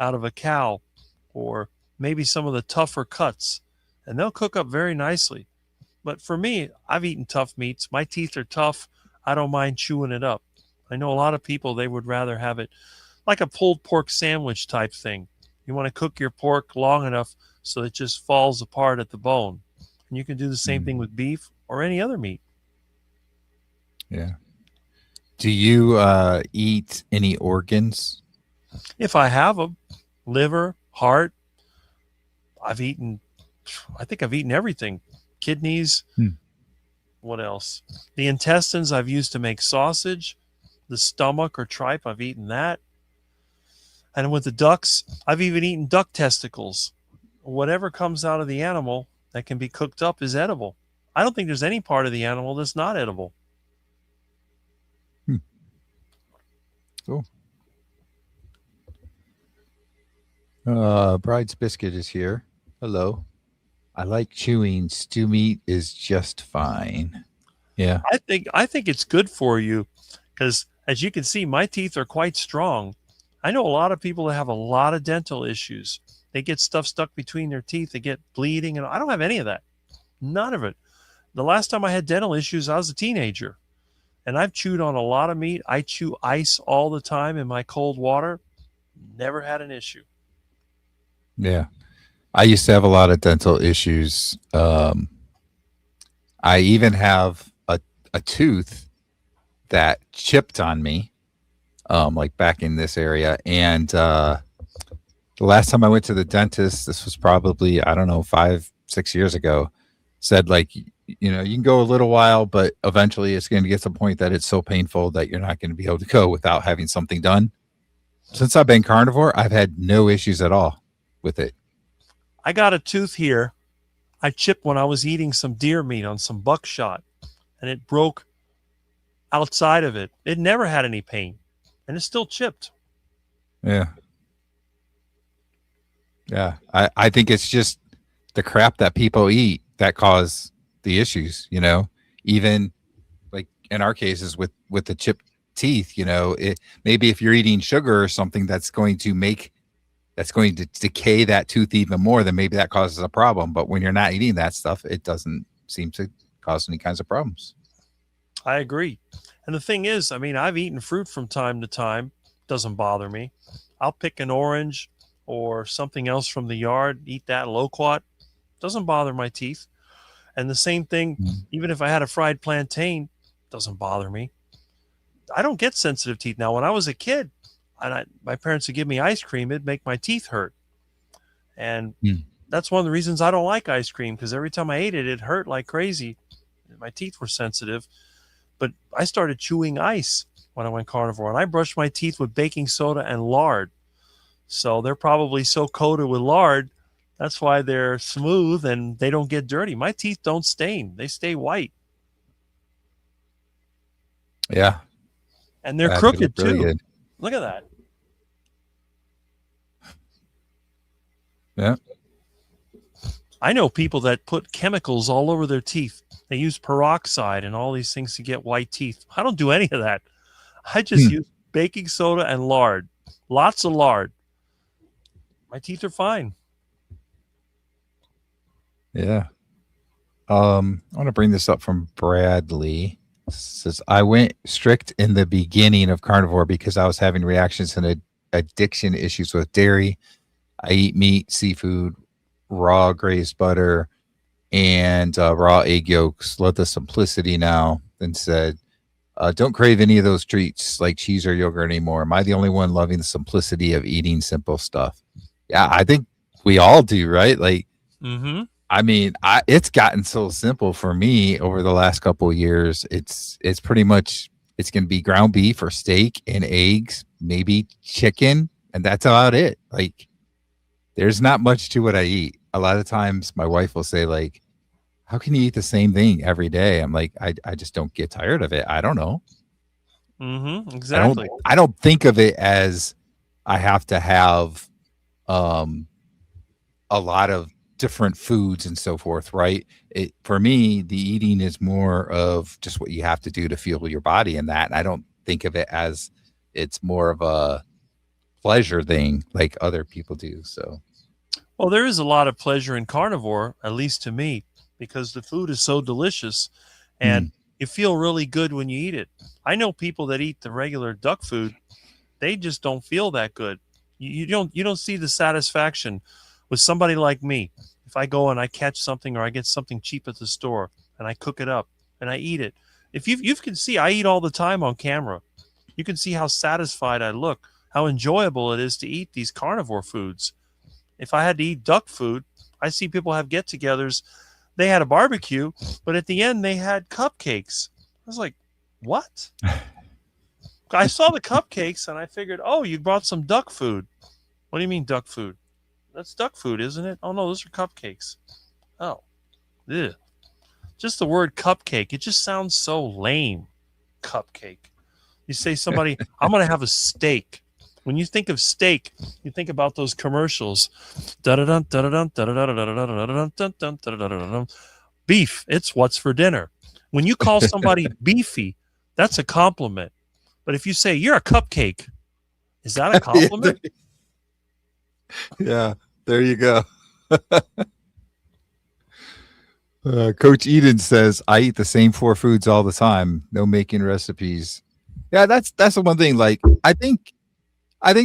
out of a cow or maybe some of the tougher cuts, and they'll cook up very nicely. But for me, I've eaten tough meats. My teeth are tough. I don't mind chewing it up. I know a lot of people, they would rather have it like a pulled pork sandwich type thing. You want to cook your pork long enough so it just falls apart at the bone. And you can do the same thing with beef or any other meat. Yeah. Do you eat any organs? If I have them, liver, heart, I've eaten, I think I've eaten everything. Kidneys, what else? The intestines I've used to make sausage. The stomach or tripe, I've eaten that. And with the ducks, I've even eaten duck testicles. Whatever comes out of the animal that can be cooked up is edible. I don't think there's any part of the animal that's not edible. Cool. Bride's Biscuit is here. Hello. I like chewing. Stew meat is just fine. Yeah. I think it's good for you because, as you can see, my teeth are quite strong. I know a lot of people that have a lot of dental issues. They get stuff stuck between their teeth. They get bleeding, and I don't have any of that. None of it. The last time I had dental issues, I was a teenager, and I've chewed on a lot of meat. I chew ice all the time in my cold water. Never had an issue. Yeah. I used to have a lot of dental issues. I even have a tooth that chipped on me, like back in this area. And the last time I went to the dentist, this was probably, I don't know, 5-6 years ago, said like, you know, you can go a little while, but eventually it's going to get to the point that it's so painful that you're not going to be able to go without having something done. Since I've been carnivore, I've had no issues at all with it. I got a tooth here. I chipped when I was eating some deer meat on some buckshot, and it broke outside of it. It never had any pain, and it's still chipped. Yeah. Yeah. I think it's just the crap that people eat that cause the issues, you know, even like in our cases with the chipped teeth, you know, it maybe if you're eating sugar or something that's going to decay that tooth even more, then maybe that causes a problem. But when you're not eating that stuff, it doesn't seem to cause any kinds of problems. I agree. And the thing is, I mean, I've eaten fruit from time to time. Doesn't bother me. I'll pick an orange or something else from the yard, eat that loquat. Doesn't bother my teeth. And the same thing, even if I had a fried plantain, doesn't bother me. I don't get sensitive teeth now. When I was a kid, and my parents would give me ice cream, it'd make my teeth hurt. And that's one of the reasons I don't like ice cream, because every time I ate it, it hurt like crazy. My teeth were sensitive. But I started chewing ice when I went carnivore, and I brushed my teeth with baking soda and lard. So they're probably so coated with lard, that's why they're smooth and they don't get dirty. My teeth don't stain. They stay white. Yeah. And they're crooked really too. Good. Look at that. Yeah. I know people that put chemicals all over their teeth. They use peroxide and all these things to get white teeth. I don't do any of that. I just use baking soda and lard. Lots of lard. My teeth are fine. Yeah. I want to bring this up from Bradley. It says, I went strict in the beginning of carnivore because I was having reactions and addiction issues with dairy. I eat meat, seafood, raw grazed butter, and raw egg yolks. Love the simplicity now. Then said, don't crave any of those treats like cheese or yogurt anymore. Am I the only one loving the simplicity of eating simple stuff? Yeah, I think we all do, right? Like, I mean, it's gotten so simple for me over the last couple of years. It's pretty much, it's going to be ground beef or steak and eggs, maybe chicken, and that's about it. Like, there's not much to what I eat. A lot of times my wife will say, like, how can you eat the same thing every day? I'm like, I just don't get tired of it. I don't know. Exactly. I don't think of it as I have to have a lot of different foods and so forth, right? For me, the eating is more of just what you have to do to fuel your body and that. I don't think of it as it's more of a pleasure thing like other people do. So, Well, there is a lot of pleasure in carnivore, at least to me, because the food is so delicious and mm, you feel really good when you eat it. I know people that eat the regular duck food, they just don't feel that good. You don't see the satisfaction with somebody like me. If I go and I catch something or I get something cheap at the store and I cook it up and I eat it. If you can see I eat all the time on camera. You can see how satisfied I look, how enjoyable it is to eat these carnivore foods. If I had to eat duck food, I see people have get-togethers. They had a barbecue, but at the end they had cupcakes. I was like, "What?" I saw the cupcakes and I figured, "Oh, you brought some duck food." What do you mean duck food? That's duck food, isn't it? Oh no, those are cupcakes. Oh, ew. Just the word cupcake, it just sounds so lame. Cupcake. You say somebody, I'm going to have a steak. When you think of steak, you think about those commercials. Beef, it's what's for dinner. When you call somebody beefy, that's a compliment. But if you say you're a cupcake, is that a yeah, compliment? yeah, there you go. Coach Eden says, "I eat the same four foods all the time. No making recipes." Yeah, that's the one thing. Like, I think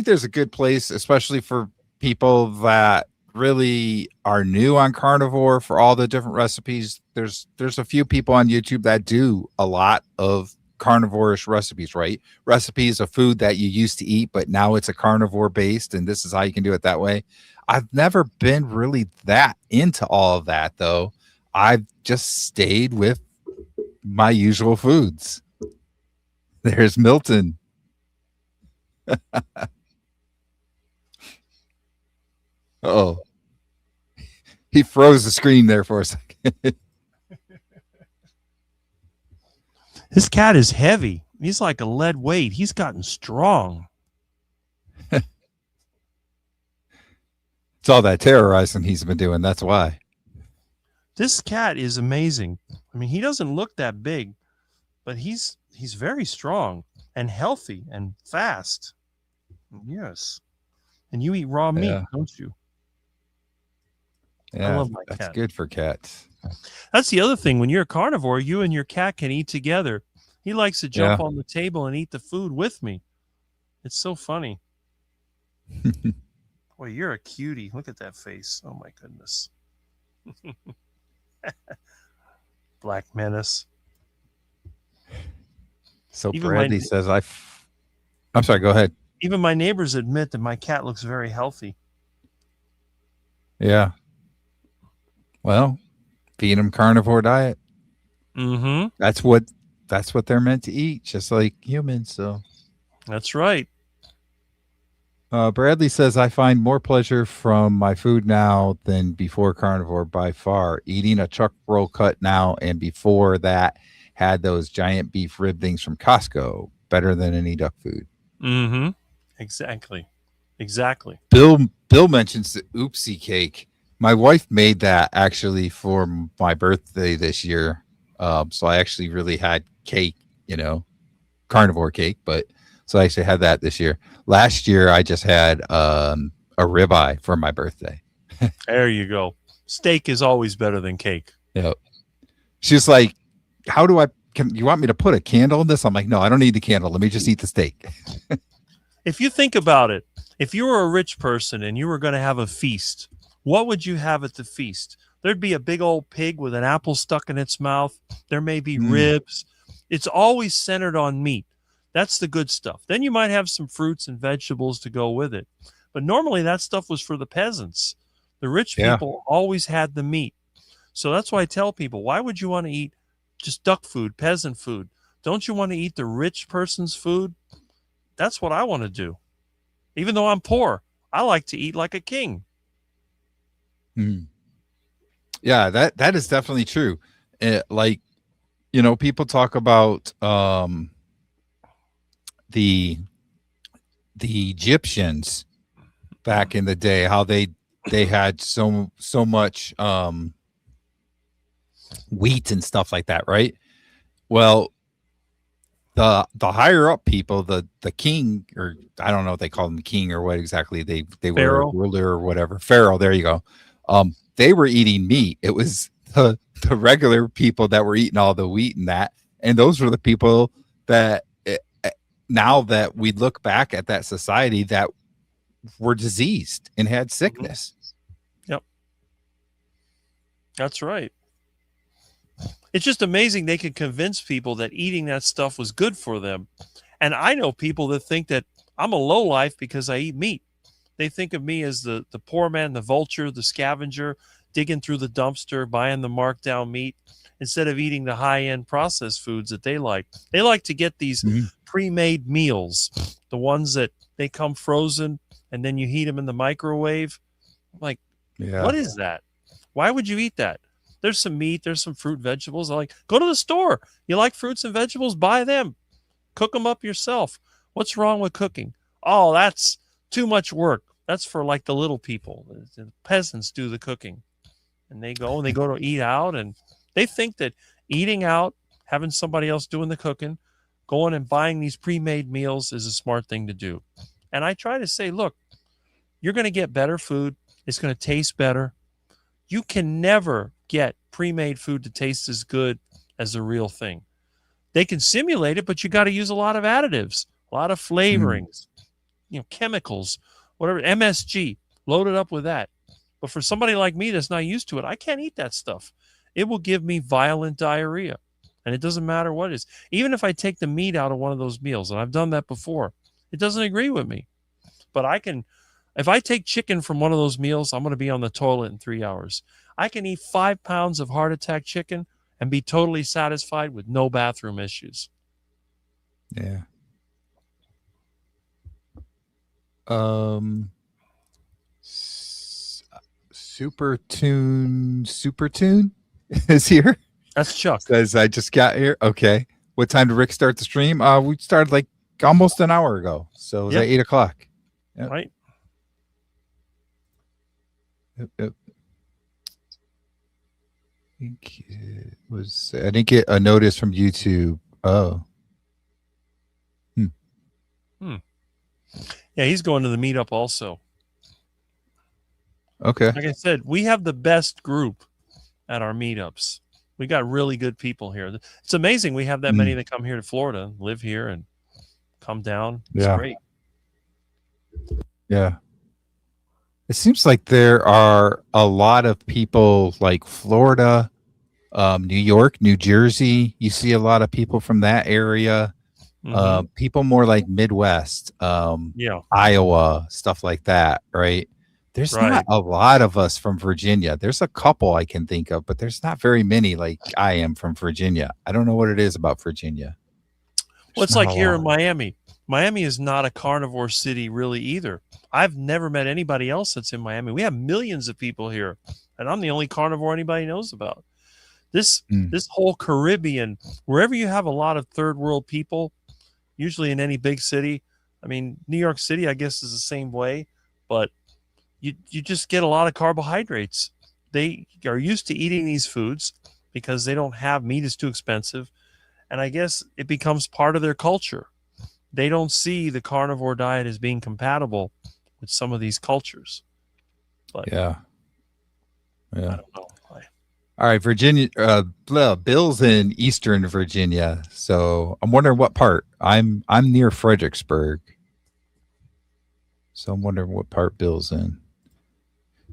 there's a good place, especially for people that really are new on carnivore for all the different recipes. There's a few people on YouTube that do a lot of carnivore-ish recipes, right? Recipes of food that you used to eat, but now it's a carnivore based, and this is how you can do it that way. I've never been really that into all of that though. I've just stayed with my usual foods. There's Milton. Oh, he froze the screen there for a second. This cat is heavy. He's like a lead weight. He's gotten strong. It's all that terrorizing he's been doing. That's why. This cat is amazing. I mean, he doesn't look that big, but he's very strong and healthy and fast. Yes. And you eat raw meat, Yeah. don't you? I Yeah. love my That's cat. good for cats. That's the other thing. When you're a carnivore, you and your cat can eat together. He likes to jump Yeah. on the table and eat the food with me. It's so funny. Boy, you're a cutie. Look at that face. Oh my goodness. Black menace. So Even my Bradley says, I'm sorry, go ahead. even my neighbors admit that my cat looks very healthy. Yeah. Well, feed them carnivore diet. Mm-hmm. That's what they're meant to eat, just like humans. So That's right. Bradley says, I find more pleasure from my food now than before carnivore by far. Eating a chuck roll cut now and before that had those giant beef rib things from Costco. Better than any duck food. Mm-hmm. Exactly. Exactly. Bill mentions the oopsie cake. My wife made that actually for my birthday this year. So I actually really had cake, carnivore cake, but so I actually had that this year. Last year I just had a ribeye for my birthday. There you go. Steak is always better than cake. Yep. She's like, can you want me to put a candle in this? I'm like, no, I don't need the candle. Let me just eat the steak. If you think about it, if you were a rich person and you were going to have a feast, what would you have at the feast? There'd be a big old pig with an apple stuck in its mouth. There may be ribs. It's always centered on meat. That's the good stuff. Then you might have some fruits and vegetables to go with it. But normally that stuff was for the peasants. The rich people always had the meat. So that's why I tell people, why would you want to eat just duck food, peasant food? Don't you want to eat the rich person's food? That's what I want to do. Even though I'm poor, I like to eat like a king. Yeah, that is definitely true. Like, people talk about the Egyptians back in the day, how they they had so much wheat and stuff like that, right? Well, the higher up people, the king, or I don't know if they call him king or what exactly they were, Pharaoh. ruler or whatever, pharaoh. There you go. They were eating meat. It was the regular people that were eating all the wheat and that, and those were the people that now that we look back at that society that were diseased and had sickness. Yep, that's right. It's just amazing they could convince people that eating that stuff was good for them. And I know people that think that I'm a lowlife because I eat meat. They think of me as the poor man, the vulture, the scavenger, digging through the dumpster, buying the marked down meat, instead of eating the high-end processed foods that they like. They like to get these pre-made meals, the ones that they come frozen, and then you heat them in the microwave. I'm like, what is that? Why would you eat that? There's some meat, there's some fruit, vegetables. I like, go to the store. You like fruits and vegetables? Buy them. Cook them up yourself. What's wrong with cooking? Oh, that's too much work. That's for like the little people. The peasants do the cooking. And they go to eat out, and they think that eating out, having somebody else doing the cooking, going and buying these pre-made meals is a smart thing to do. And I try to say, look, you're going to get better food. It's going to taste better. You can never get pre-made food to taste as good as the real thing. They can simulate it, but you got to use a lot of additives, a lot of flavorings, chemicals, whatever, MSG, load it up with that. But for somebody like me that's not used to it, I can't eat that stuff. It will give me violent diarrhea. And it doesn't matter what it is. Even if I take the meat out of one of those meals, and I've done that before, it doesn't agree with me. But if I take chicken from one of those meals, I'm going to be on the toilet in 3 hours. I can eat 5 pounds of heart attack chicken and be totally satisfied with no bathroom issues. Yeah. Super Tune is here. That's Chuck. Says I just got here. Okay. What time did Rick start the stream? We started like almost an hour ago. So it was at 8 o'clock. Yep. Right. Yep. I didn't get a notice from YouTube. Oh. Yeah, he's going to the meetup also. Okay. Like I said, we have the best group at our meetups. We got really good people here. It's amazing we have that many that come here to Florida, live here, and come down. It's great. Yeah. It seems like there are a lot of people like Florida, New York, New Jersey. You see a lot of people from that area. People more like Midwest, Iowa, stuff like that, right? There's not a lot of us from Virginia. There's a couple I can think of, but there's not very many like I am from Virginia. I don't know what it is about Virginia. Well, it's like here in Miami. Miami is not a carnivore city really either. I've never met anybody else that's in Miami. We have millions of people here, and I'm the only carnivore anybody knows about. This whole Caribbean, wherever you have a lot of third world people, usually in any big city. I mean, New York City, I guess, is the same way, but you just get a lot of carbohydrates. They are used to eating these foods because they don't have meat is too expensive. And I guess it becomes part of their culture. They don't see the carnivore diet as being compatible with some of these cultures. But yeah. I don't know. All right, Virginia. Bill's in Eastern Virginia, so I'm wondering what part. I'm near Fredericksburg, so I'm wondering what part Bill's in.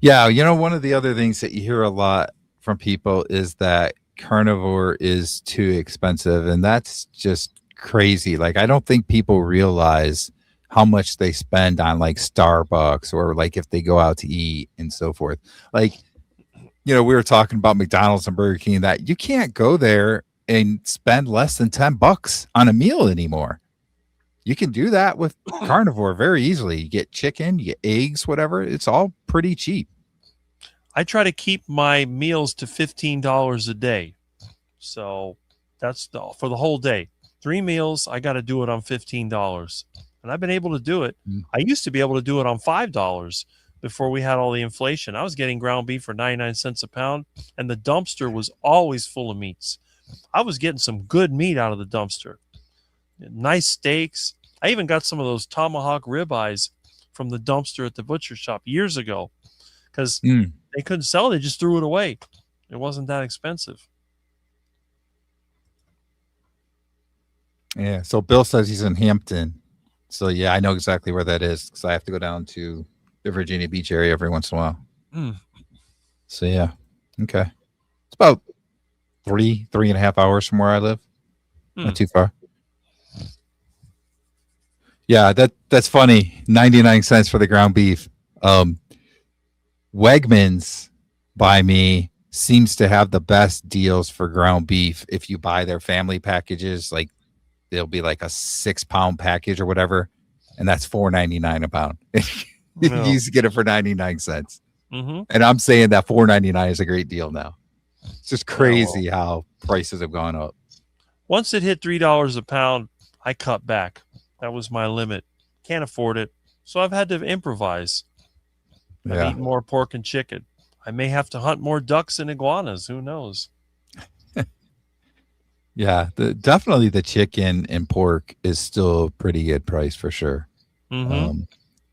Yeah, one of the other things that you hear a lot from people is that carnivore is too expensive, and that's just crazy. Like, I don't think people realize how much they spend on like Starbucks or like if they go out to eat and so forth. Like, we were talking about McDonald's and Burger King, that you can't go there and spend less than $10 on a meal anymore. You can do that with carnivore very easily. You get chicken, you get eggs, whatever. It's all pretty cheap. I try to keep my meals to $15 a day. So that's for the whole day. 3 meals, I got to do it on $15. And I've been able to do it. I used to be able to do it on $5. before we had all the inflation. I was getting ground beef for 99 cents a pound, and the dumpster was always full of meats. I was getting some good meat out of the dumpster. Nice steaks. I even got some of those tomahawk ribeyes from the dumpster at the butcher shop years ago because Mm. they couldn't sell it. They just threw it away. It wasn't that expensive. Yeah. So Bill says he's in Hampton. So yeah, I know exactly where that is because I have to go down to the Virginia Beach area every once in a while. Mm. So yeah. Okay. It's about 3.5 hours from where I live. Not too far. Yeah, that's funny. 99 cents for the ground beef. Wegmans by me seems to have the best deals for ground beef if you buy their family packages. Like they'll be like a 6-pound package or whatever, and that's $4.99 a pound. You No. used to get it for 99 cents. Mm-hmm. And I'm saying that $4.99 is a great deal now. It's just Yeah, crazy how prices have gone up. Once it hit $3 a pound, I cut back. That was my limit. Can't afford it. So I've had to improvise. I've Yeah. eaten more pork and chicken. I may have to hunt more ducks and iguanas. Who knows? Yeah, definitely the chicken and pork is still a pretty good price for sure. Mm-hmm.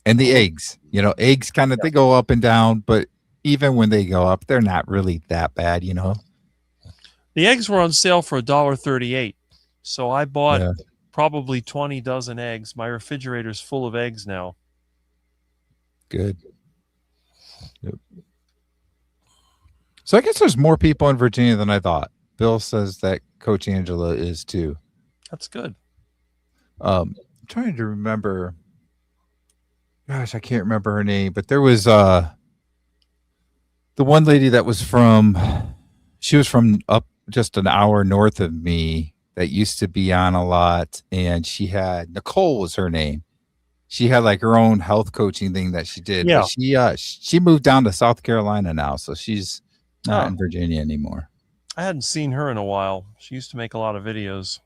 And the eggs, eggs kind of they go up and down, but even when they go up, they're not really that bad, The eggs were on sale for $1.38. So I bought Yeah. probably 20 dozen eggs. My refrigerator's full of eggs now. Good. Yep. So I guess there's more people in Virginia than I thought. Bill says that Coach Angela is too. That's good. I'm trying to remember. Gosh, I can't remember her name, but there was the one lady that was she was from up just an hour north of me that used to be on a lot, and Nicole was her name. She had like her own health coaching thing that she did. Yeah. But she moved down to South Carolina now, so she's not in Virginia anymore. I hadn't seen her in a while. She used to make a lot of videos.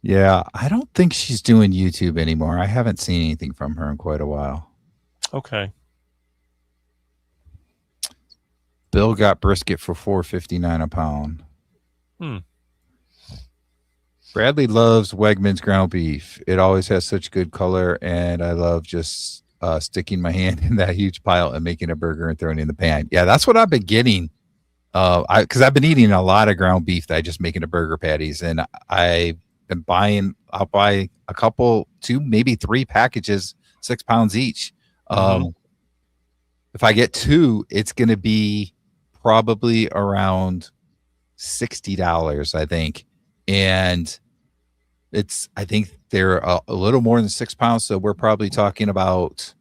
Yeah, I don't think she's doing YouTube anymore. I haven't seen anything from her in quite a while. Okay. Bill got brisket for $4.59 a pound. Bradley loves Wegmans ground beef. It always has such good color, and I love just sticking my hand in that huge pile and making a burger and throwing it in the pan. Yeah, that's what I've been getting. Because I've been eating a lot of ground beef that I just make into burger patties, and I've been I'll buy a couple, 2, maybe 3 packages, 6 pounds each. If I get 2, it's going to be probably around $60, I think. And I think they're a little more than 6 pounds. So we're probably talking about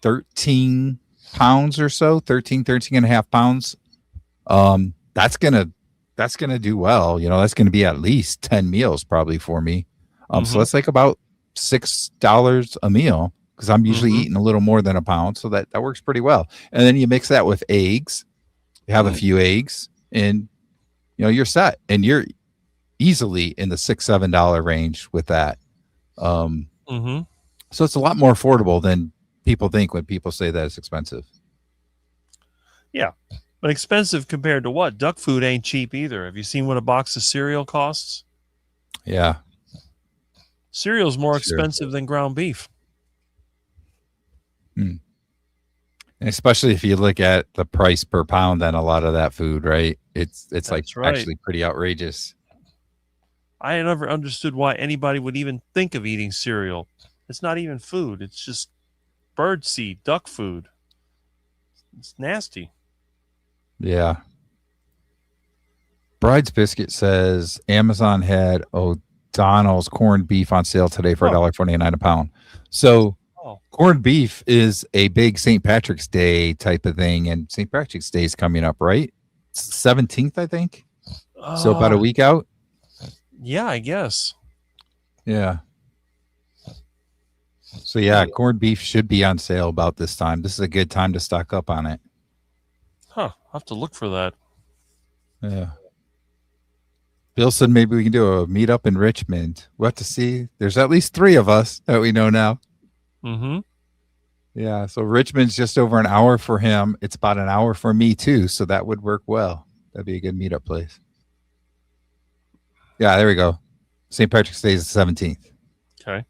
13 pounds or so, 13 and a half pounds. That's gonna do well. That's gonna be at least 10 meals probably for me. So that's like about $6 a meal because I'm usually eating a little more than a pound. So that works pretty well. And then you mix that with eggs, you have a few eggs, and you're set, and you're easily in the $6-7 range with that. So it's a lot more affordable than people think when people say that it's expensive. Yeah, but expensive compared to what? Duck food ain't cheap either. Have you seen what a box of cereal costs? Yeah. Cereal's more expensive than ground beef. And especially if you look at the price per pound on a lot of that food, right? It's actually pretty outrageous. I never understood why anybody would even think of eating cereal. It's not even food. It's just bird seed, duck food. It's nasty. Yeah. Bride's Biscuit says Amazon had O'Donnell's corned beef on sale today for $1.49 a pound. So corned beef is a big St. Patrick's Day type of thing, and St. Patrick's Day is coming up, right? It's 17th, I think. So about a week out. Yeah, I guess. Yeah. So yeah, corned beef should be on sale about this time. This is a good time to stock up on it. I'll have to look for that. Yeah. Bill said maybe we can do a meetup in Richmond. We'll have to see. There's at least 3 of us that we know now. Yeah, so Richmond's just over an hour for him. It's about an hour for me too, so that would work well. That'd be a good meetup place. Yeah, there we go. St. Patrick's Day is the 17th. Okay.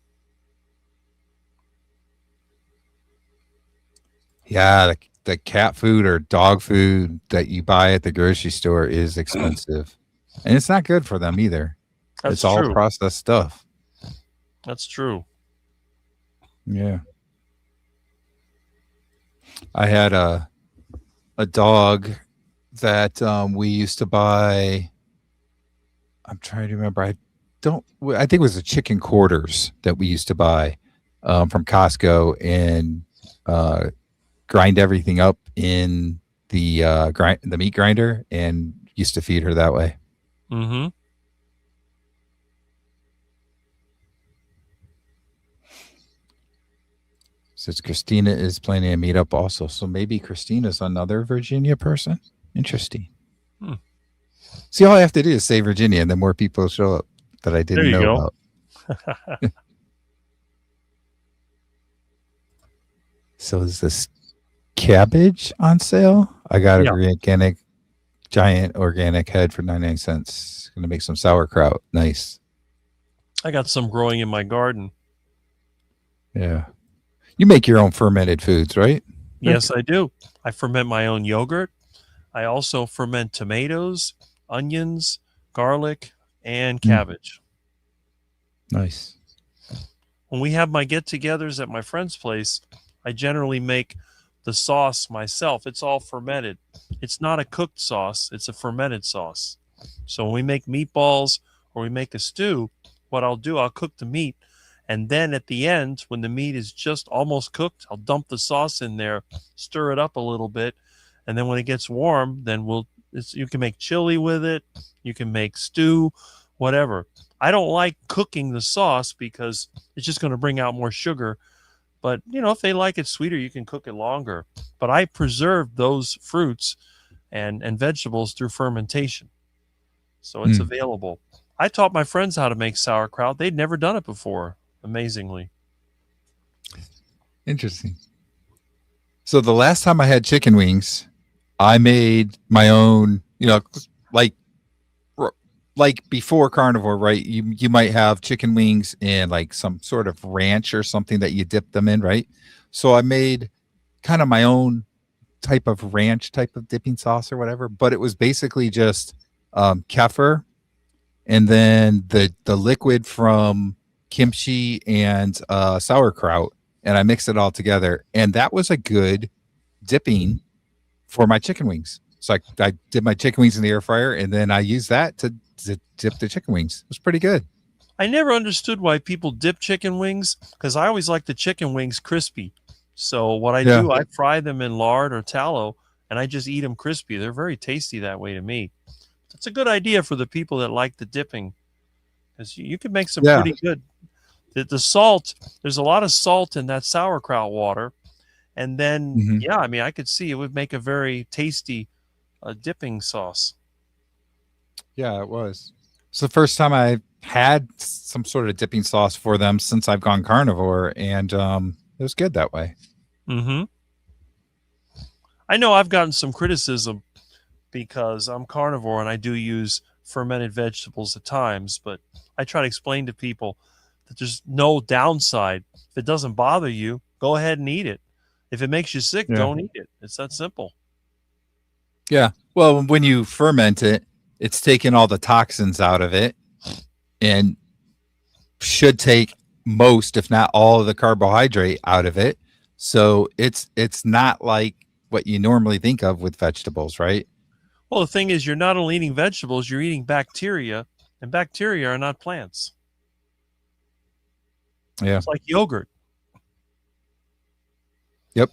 Yeah, the cat food or dog food that you buy at the grocery store is expensive. And it's not good for them either. That's It's all true. processed stuff. That's true. Yeah. I had a dog that we used to buy. I'm trying to remember. I think it was the chicken quarters that we used to buy from Costco and grind everything up in the meat grinder and used to feed her that way. Mm-hmm. Says Christina is planning a meetup also. So maybe Christina's another Virginia person. Interesting. Hmm. See, all I have to do is say Virginia, and then more people show up that I There didn't you know go. about. So is this cabbage on sale? I got Yeah. a giant organic head for 99 cents. Gonna make some sauerkraut. Nice. I got some growing in my garden. Yeah. You make your own fermented foods, right? Yes, I do. I ferment my own yogurt. I also ferment tomatoes, onions, garlic, and cabbage. Nice. When we have my get-togethers at my friend's place, I generally make the sauce myself. It's all fermented. It's not a cooked sauce, it's a fermented sauce. So when we make meatballs or we make a stew, what I'll do, I'll cook the meat, and then at the end, when the meat is just almost cooked, I'll dump the sauce in there, stir it up a little bit, and then when it gets warm, then you can make chili with it, you can make stew, whatever. I don't like cooking the sauce because it's just going to bring out more sugar. But, if they like it sweeter, you can cook it longer. But I preserve those fruits and vegetables through fermentation. So it's available. I taught my friends how to make sauerkraut. They'd never done it before, amazingly. Interesting. So the last time I had chicken wings, I made my own, like before Carnivore, right? You might have chicken wings and like some sort of ranch or something that you dip them in, right? So I made kind of my own type of ranch type of dipping sauce or whatever, but it was basically just kefir and then the liquid from kimchi and sauerkraut, and I mixed it all together, and that was a good dipping for my chicken wings. So I did my chicken wings in the air fryer, and then I used that to dip the chicken wings. It was pretty good. I never understood why people dip chicken wings because I always like the chicken wings crispy. So what I do, I fry them in lard or tallow, and I just eat them crispy. They're very tasty that way to me. It's a good idea for the people that like the dipping because you can make some pretty good. The salt, there's a lot of salt in that sauerkraut water. And then, I could see it would make a very tasty dipping sauce. Yeah, it was. It's the first time I had some sort of dipping sauce for them since I've gone carnivore, and it was good that way. Mm-hmm. I know I've gotten some criticism because I'm carnivore and I do use fermented vegetables at times, but I try to explain to people that there's no downside. If it doesn't bother you, go ahead and eat it. If it makes you sick, don't eat it. It's that simple. Yeah. Well, when you ferment it, it's taking all the toxins out of it and should take most, if not all, of the carbohydrate out of it. So it's not like what you normally think of with vegetables, right? Well, the thing is, you're not only eating vegetables, you're eating bacteria, and bacteria are not plants. Yeah. It's like yogurt. Yep.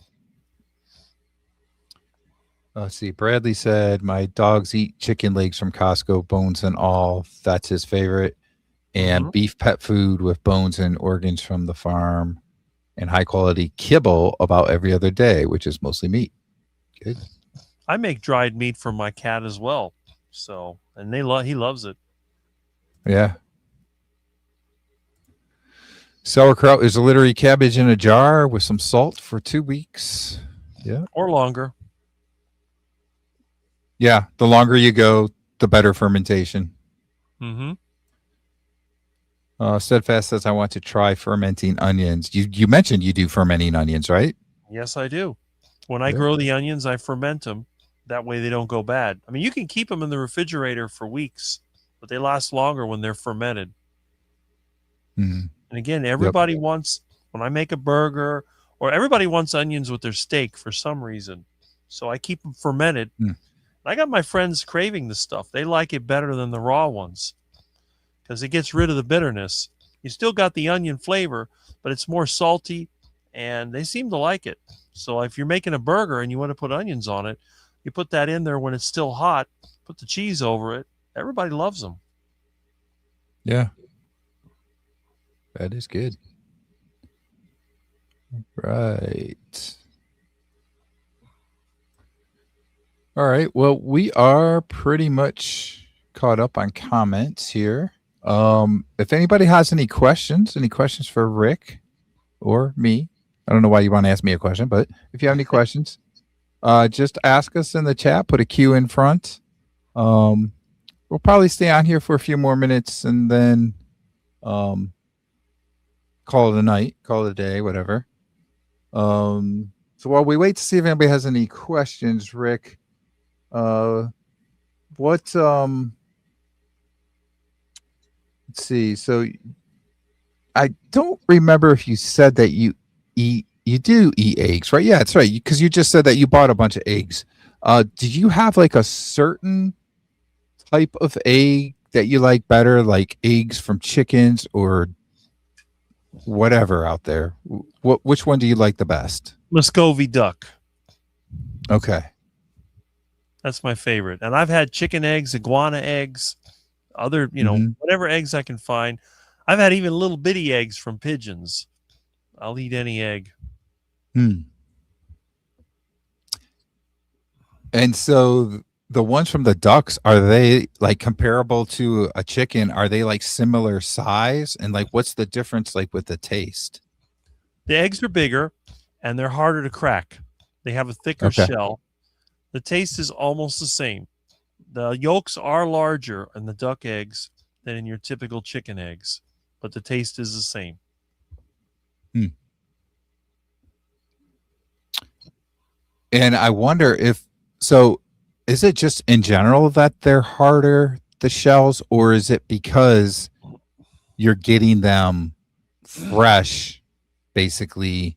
Let's see. Bradley said, my dogs eat chicken legs from Costco, bones and all. That's his favorite. And beef pet food with bones and organs from the farm and high quality kibble about every other day, which is mostly meat. Good. I make dried meat for my cat as well. So, and he loves it. Yeah. Sauerkraut is literally cabbage in a jar with some salt for 2 weeks. Yeah. or longer. Yeah. The longer you go, the better fermentation. Mm-hmm. Steadfast says, I want to try fermenting onions. You mentioned you do fermenting onions, right? Yes, I do. When I Yeah. grow the onions, I ferment them. That way they don't go bad. I mean, you can keep them in the refrigerator for weeks, but they last longer when they're fermented. Mhm. And again, Yep. everybody wants, when I make a burger, or everybody wants onions with their steak for some reason. So I keep them fermented. Mm. I got my friends craving this stuff. They like it better than the raw ones because it gets rid of the bitterness. You still got the onion flavor, but it's more salty, and they seem to like it. So if you're making a burger and you want to put onions on it, you put that in there when it's still hot, put the cheese over it. Everybody loves them. Yeah. That is good. Right. All right. Well, we are pretty much caught up on comments here. If anybody has any questions for Rick or me, I don't know why you want to ask me a question, but if you have any questions, just ask us in the chat. Put a Q in front. We'll probably stay on here for a few more minutes and then call it a night, call it a day, whatever. So while we wait to see if anybody has any questions, Rick, what let's see. So I don't remember if you said that you do eat eggs, right? Yeah, that's right. Because you just said that you bought a bunch of eggs. Do you have like a certain type of egg that you like better, like eggs from chickens or whatever out there? Which one do you like the best? Muscovy duck. Okay. That's my favorite. And I've had chicken eggs, iguana eggs, other, Mhm. whatever eggs I can find. I've had even little bitty eggs from pigeons. I'll eat any egg. Hmm. And so the ones from the ducks, are they like comparable to a chicken? Are they like similar size? And like what's the difference like with the taste? The eggs are bigger and they're harder to crack. They have a thicker Okay. shell. The taste is almost the same. The yolks are larger in the duck eggs than in your typical chicken eggs, but the taste is the same. Hmm. And I wonder if so is it just in general that they're harder, the shells, or is it because you're getting them fresh, basically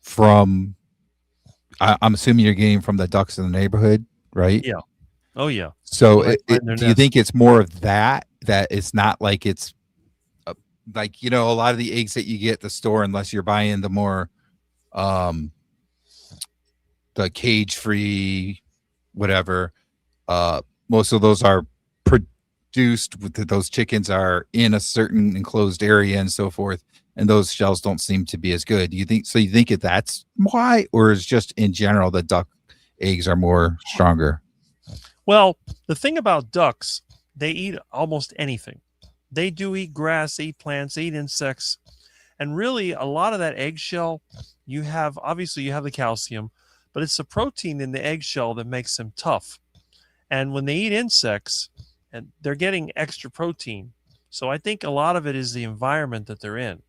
from I'm assuming you're getting from the ducks in the neighborhood, right? Yeah. Oh, yeah. So, When I find their do you nest. think it's more of that it's not like it's like a lot of the eggs that you get at the store, unless you're buying the more um the cage free, whatever. Most of those are produced with those chickens are in a certain enclosed area and so forth, and those shells don't seem to be as good. Do you think so? You think that's why, or is just in general the duck eggs are more stronger? Well, the thing about ducks, they eat almost anything. They do eat grass, eat plants, eat insects. And really, a lot of that eggshell, obviously you have the calcium, but it's the protein in the eggshell that makes them tough. And when they eat insects, and they're getting extra protein. So I think a lot of it is the environment that they're in.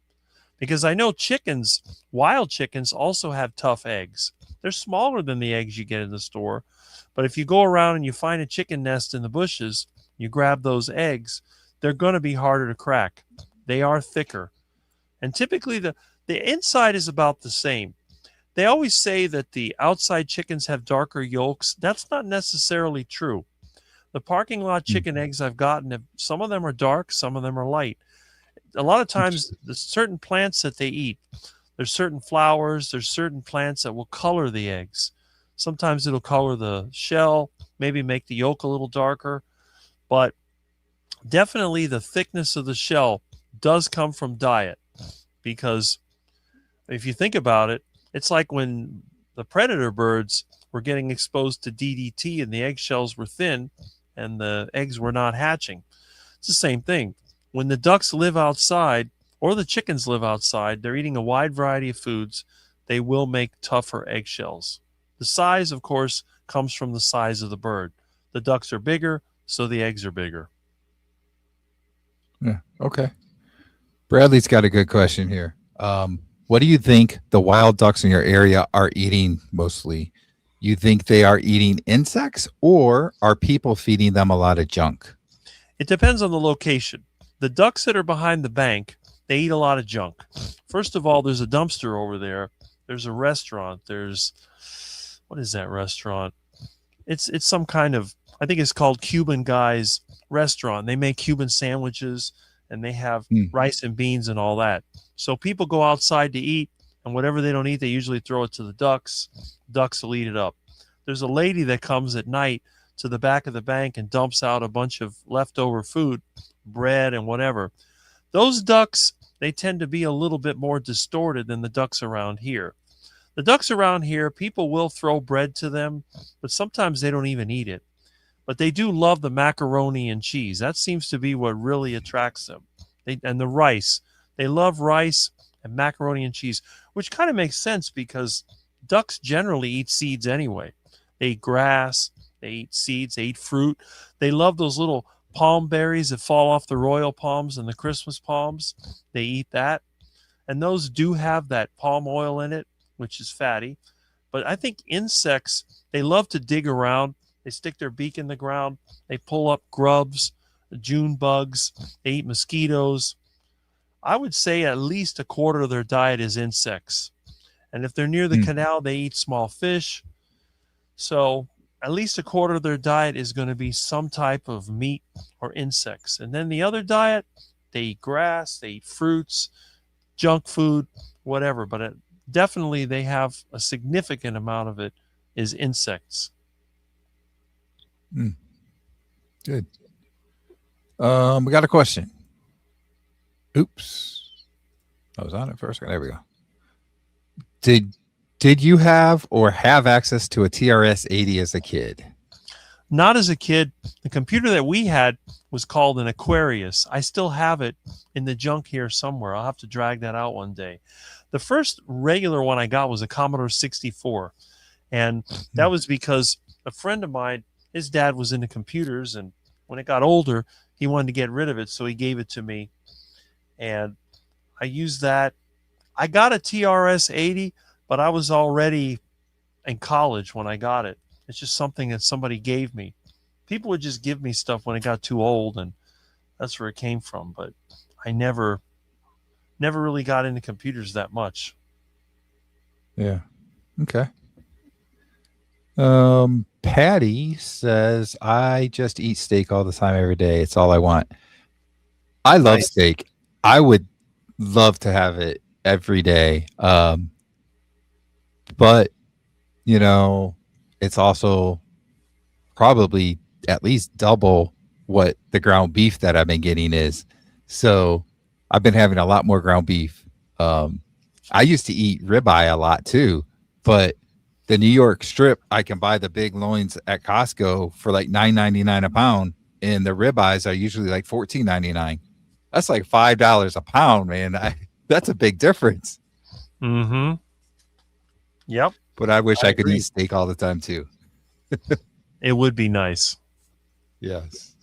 Because I know chickens, wild chickens, also have tough eggs. They're smaller than the eggs you get in the store. But if you go around and you find a chicken nest in the bushes, you grab those eggs, they're going to be harder to crack. They are thicker. And typically the inside is about the same. They always say that the outside chickens have darker yolks. That's not necessarily true. The parking lot Hmm. chicken eggs I've gotten, some of them are dark, some of them are light. A lot of times, there's certain plants that they eat. There's certain flowers, there's certain plants that will color the eggs. Sometimes it'll color the shell, maybe make the yolk a little darker, but definitely the thickness of the shell does come from diet because if you think about it, it's like when the predator birds were getting exposed to DDT and the eggshells were thin and the eggs were not hatching. It's the same thing. When the ducks live outside, or the chickens live outside, they're eating a wide variety of foods. They will make tougher eggshells. The size, of course, comes from the size of the bird. The ducks are bigger, so the eggs are bigger. Yeah. Okay. Bradley's got a good question here. What do you think the wild ducks in your area are eating mostly? You think they are eating insects, or are people feeding them a lot of junk? It depends on the location. The ducks that are behind the bank, they eat a lot of junk. First of all, there's a dumpster over there. There's a restaurant. There's what is that restaurant? It's some kind of, I think it's called Cuban Guys Restaurant. They make Cuban sandwiches and they have Hmm. rice and beans and all that. So people go outside to eat, and whatever they don't eat, they usually throw it to the ducks. Ducks will eat it up. There's a lady that comes at night to the back of the bank and dumps out a bunch of leftover food, bread and whatever. Those ducks, they tend to be a little bit more distorted than the ducks around here. The ducks around here, people will throw bread to them, but sometimes they don't even eat it. But they do love the macaroni and cheese. That seems to be what really attracts them. And the rice. They love rice and macaroni and cheese, which kind of makes sense because ducks generally eat seeds anyway. They eat grass, they eat seeds, they eat fruit. They love those little palm berries that fall off the royal palms and the Christmas palms. They eat that. And those do have that palm oil in it, which is fatty. But I think insects, they love to dig around. They stick their beak in the ground. They pull up grubs, June bugs. They eat mosquitoes. I would say at least a quarter of their diet is insects. And if they're near the canal, they eat small fish. So at least a quarter of their diet is going to be some type of meat or insects. And then the other diet, they eat grass, they eat fruits, junk food, whatever. But definitely they have a significant amount of it is insects. Good. We got a question. Oops. I was on it first. There we go. Did you have or have access to a TRS-80 as a kid? Not as a kid. The computer that we had was called an Aquarius. I still have it in the junk here somewhere. I'll have to drag that out one day. The first regular one I got was a Commodore 64. And that was because a friend of mine, his dad was into computers, and when it got older, he wanted to get rid of it, so he gave it to me. And I used that. I got a TRS-80, but I was already in college when I got it. It's just something that somebody gave me. People would just give me stuff when it got too old, and that's where it came from. But I never really got into computers that much. Yeah. Okay. Patty says, I just eat steak all the time, every day. It's all I want. I love Nice. steak. I would love to have it every day. But, it's also probably at least double what the ground beef that I've been getting is. So I've been having a lot more ground beef. I used to eat ribeye a lot too, but the New York strip, I can buy the big loins at Costco for like $9.99 a pound, and the ribeyes are usually like $14.99. That's like $5 a pound, man. That's a big difference. Mm-hmm. Yep. But I wish I could agree. eat steak all the time too. It would be nice. Yes.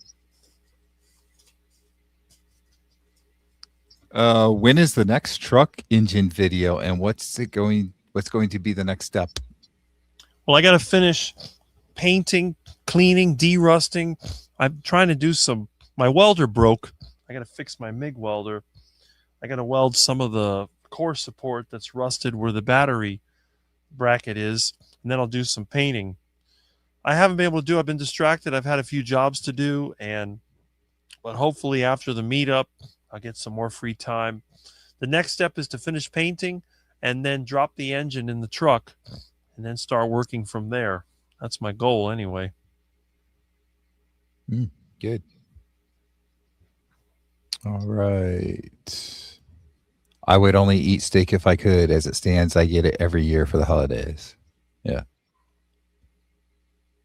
When is the next truck engine video, and what's going to be the next step? Well, I got to finish painting, cleaning, derusting. I'm trying to do my welder broke. I got to fix my MIG welder. I got to weld some of the core support that's rusted where the battery bracket is, and then I'll do some painting. I haven't been able to do. I've been distracted. I've had a few jobs to do, but hopefully after the meetup, I'll get some more free time. The next step is to finish painting and then drop the engine in the truck and then start working from there. That's my goal anyway. Good. All right. I would only eat steak if I could. As it stands, I get it every year for the holidays. Yeah.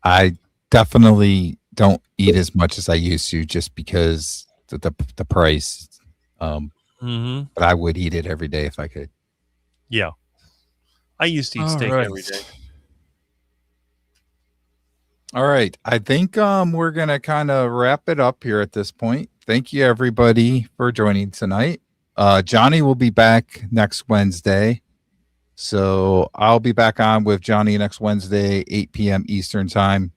I definitely don't eat as much as I used to just because the price. Mm-hmm. but I would eat it every day if I could. Yeah. I used to eat All steak right. every day. All right. I think we're gonna kind of wrap it up here at this point. Thank you everybody for joining tonight. Johnny will be back next Wednesday. So I'll be back on with Johnny next Wednesday, 8 p.m. Eastern time.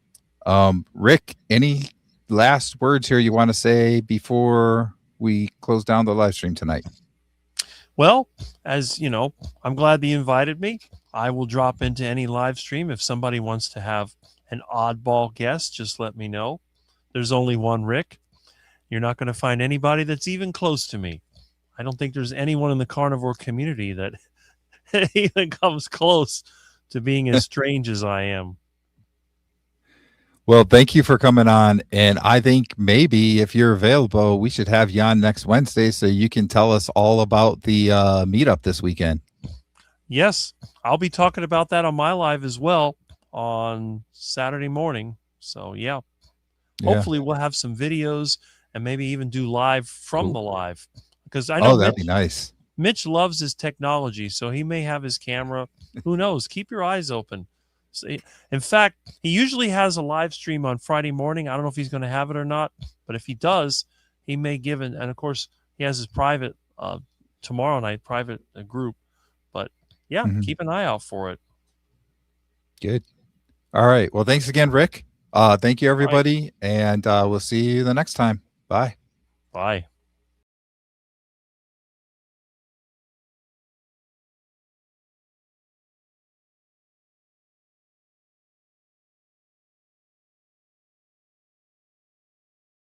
Rick, any last words here you want to say before we close down the live stream tonight? Well, as you know, I'm glad that you invited me. I will drop into any live stream. If somebody wants to have an oddball guest, just let me know. There's only one Rick. You're not going to find anybody that's even close to me. I don't think there's anyone in the carnivore community that even comes close to being as strange as I am. Well, thank you for coming on. And I think maybe if you're available, we should have you on next Wednesday so you can tell us all about the meetup this weekend. Yes, I'll be talking about that on my live as well on Saturday morning. So, yeah, hopefully we'll have some videos and maybe even do live from the live, because I know Oh, that'd be nice. Mitch loves his technology, so he may have his camera. Who knows? Keep your eyes open. So, in fact, he usually has a live stream on Friday morning. I don't know if he's going to have it or not, but if he does, he may give it. And of course, he has his private tomorrow night private group. But yeah, keep an eye out for it. Good. All right. Well, thanks again, Rick. Thank you, everybody, and we'll see you the next time. Bye. Bye.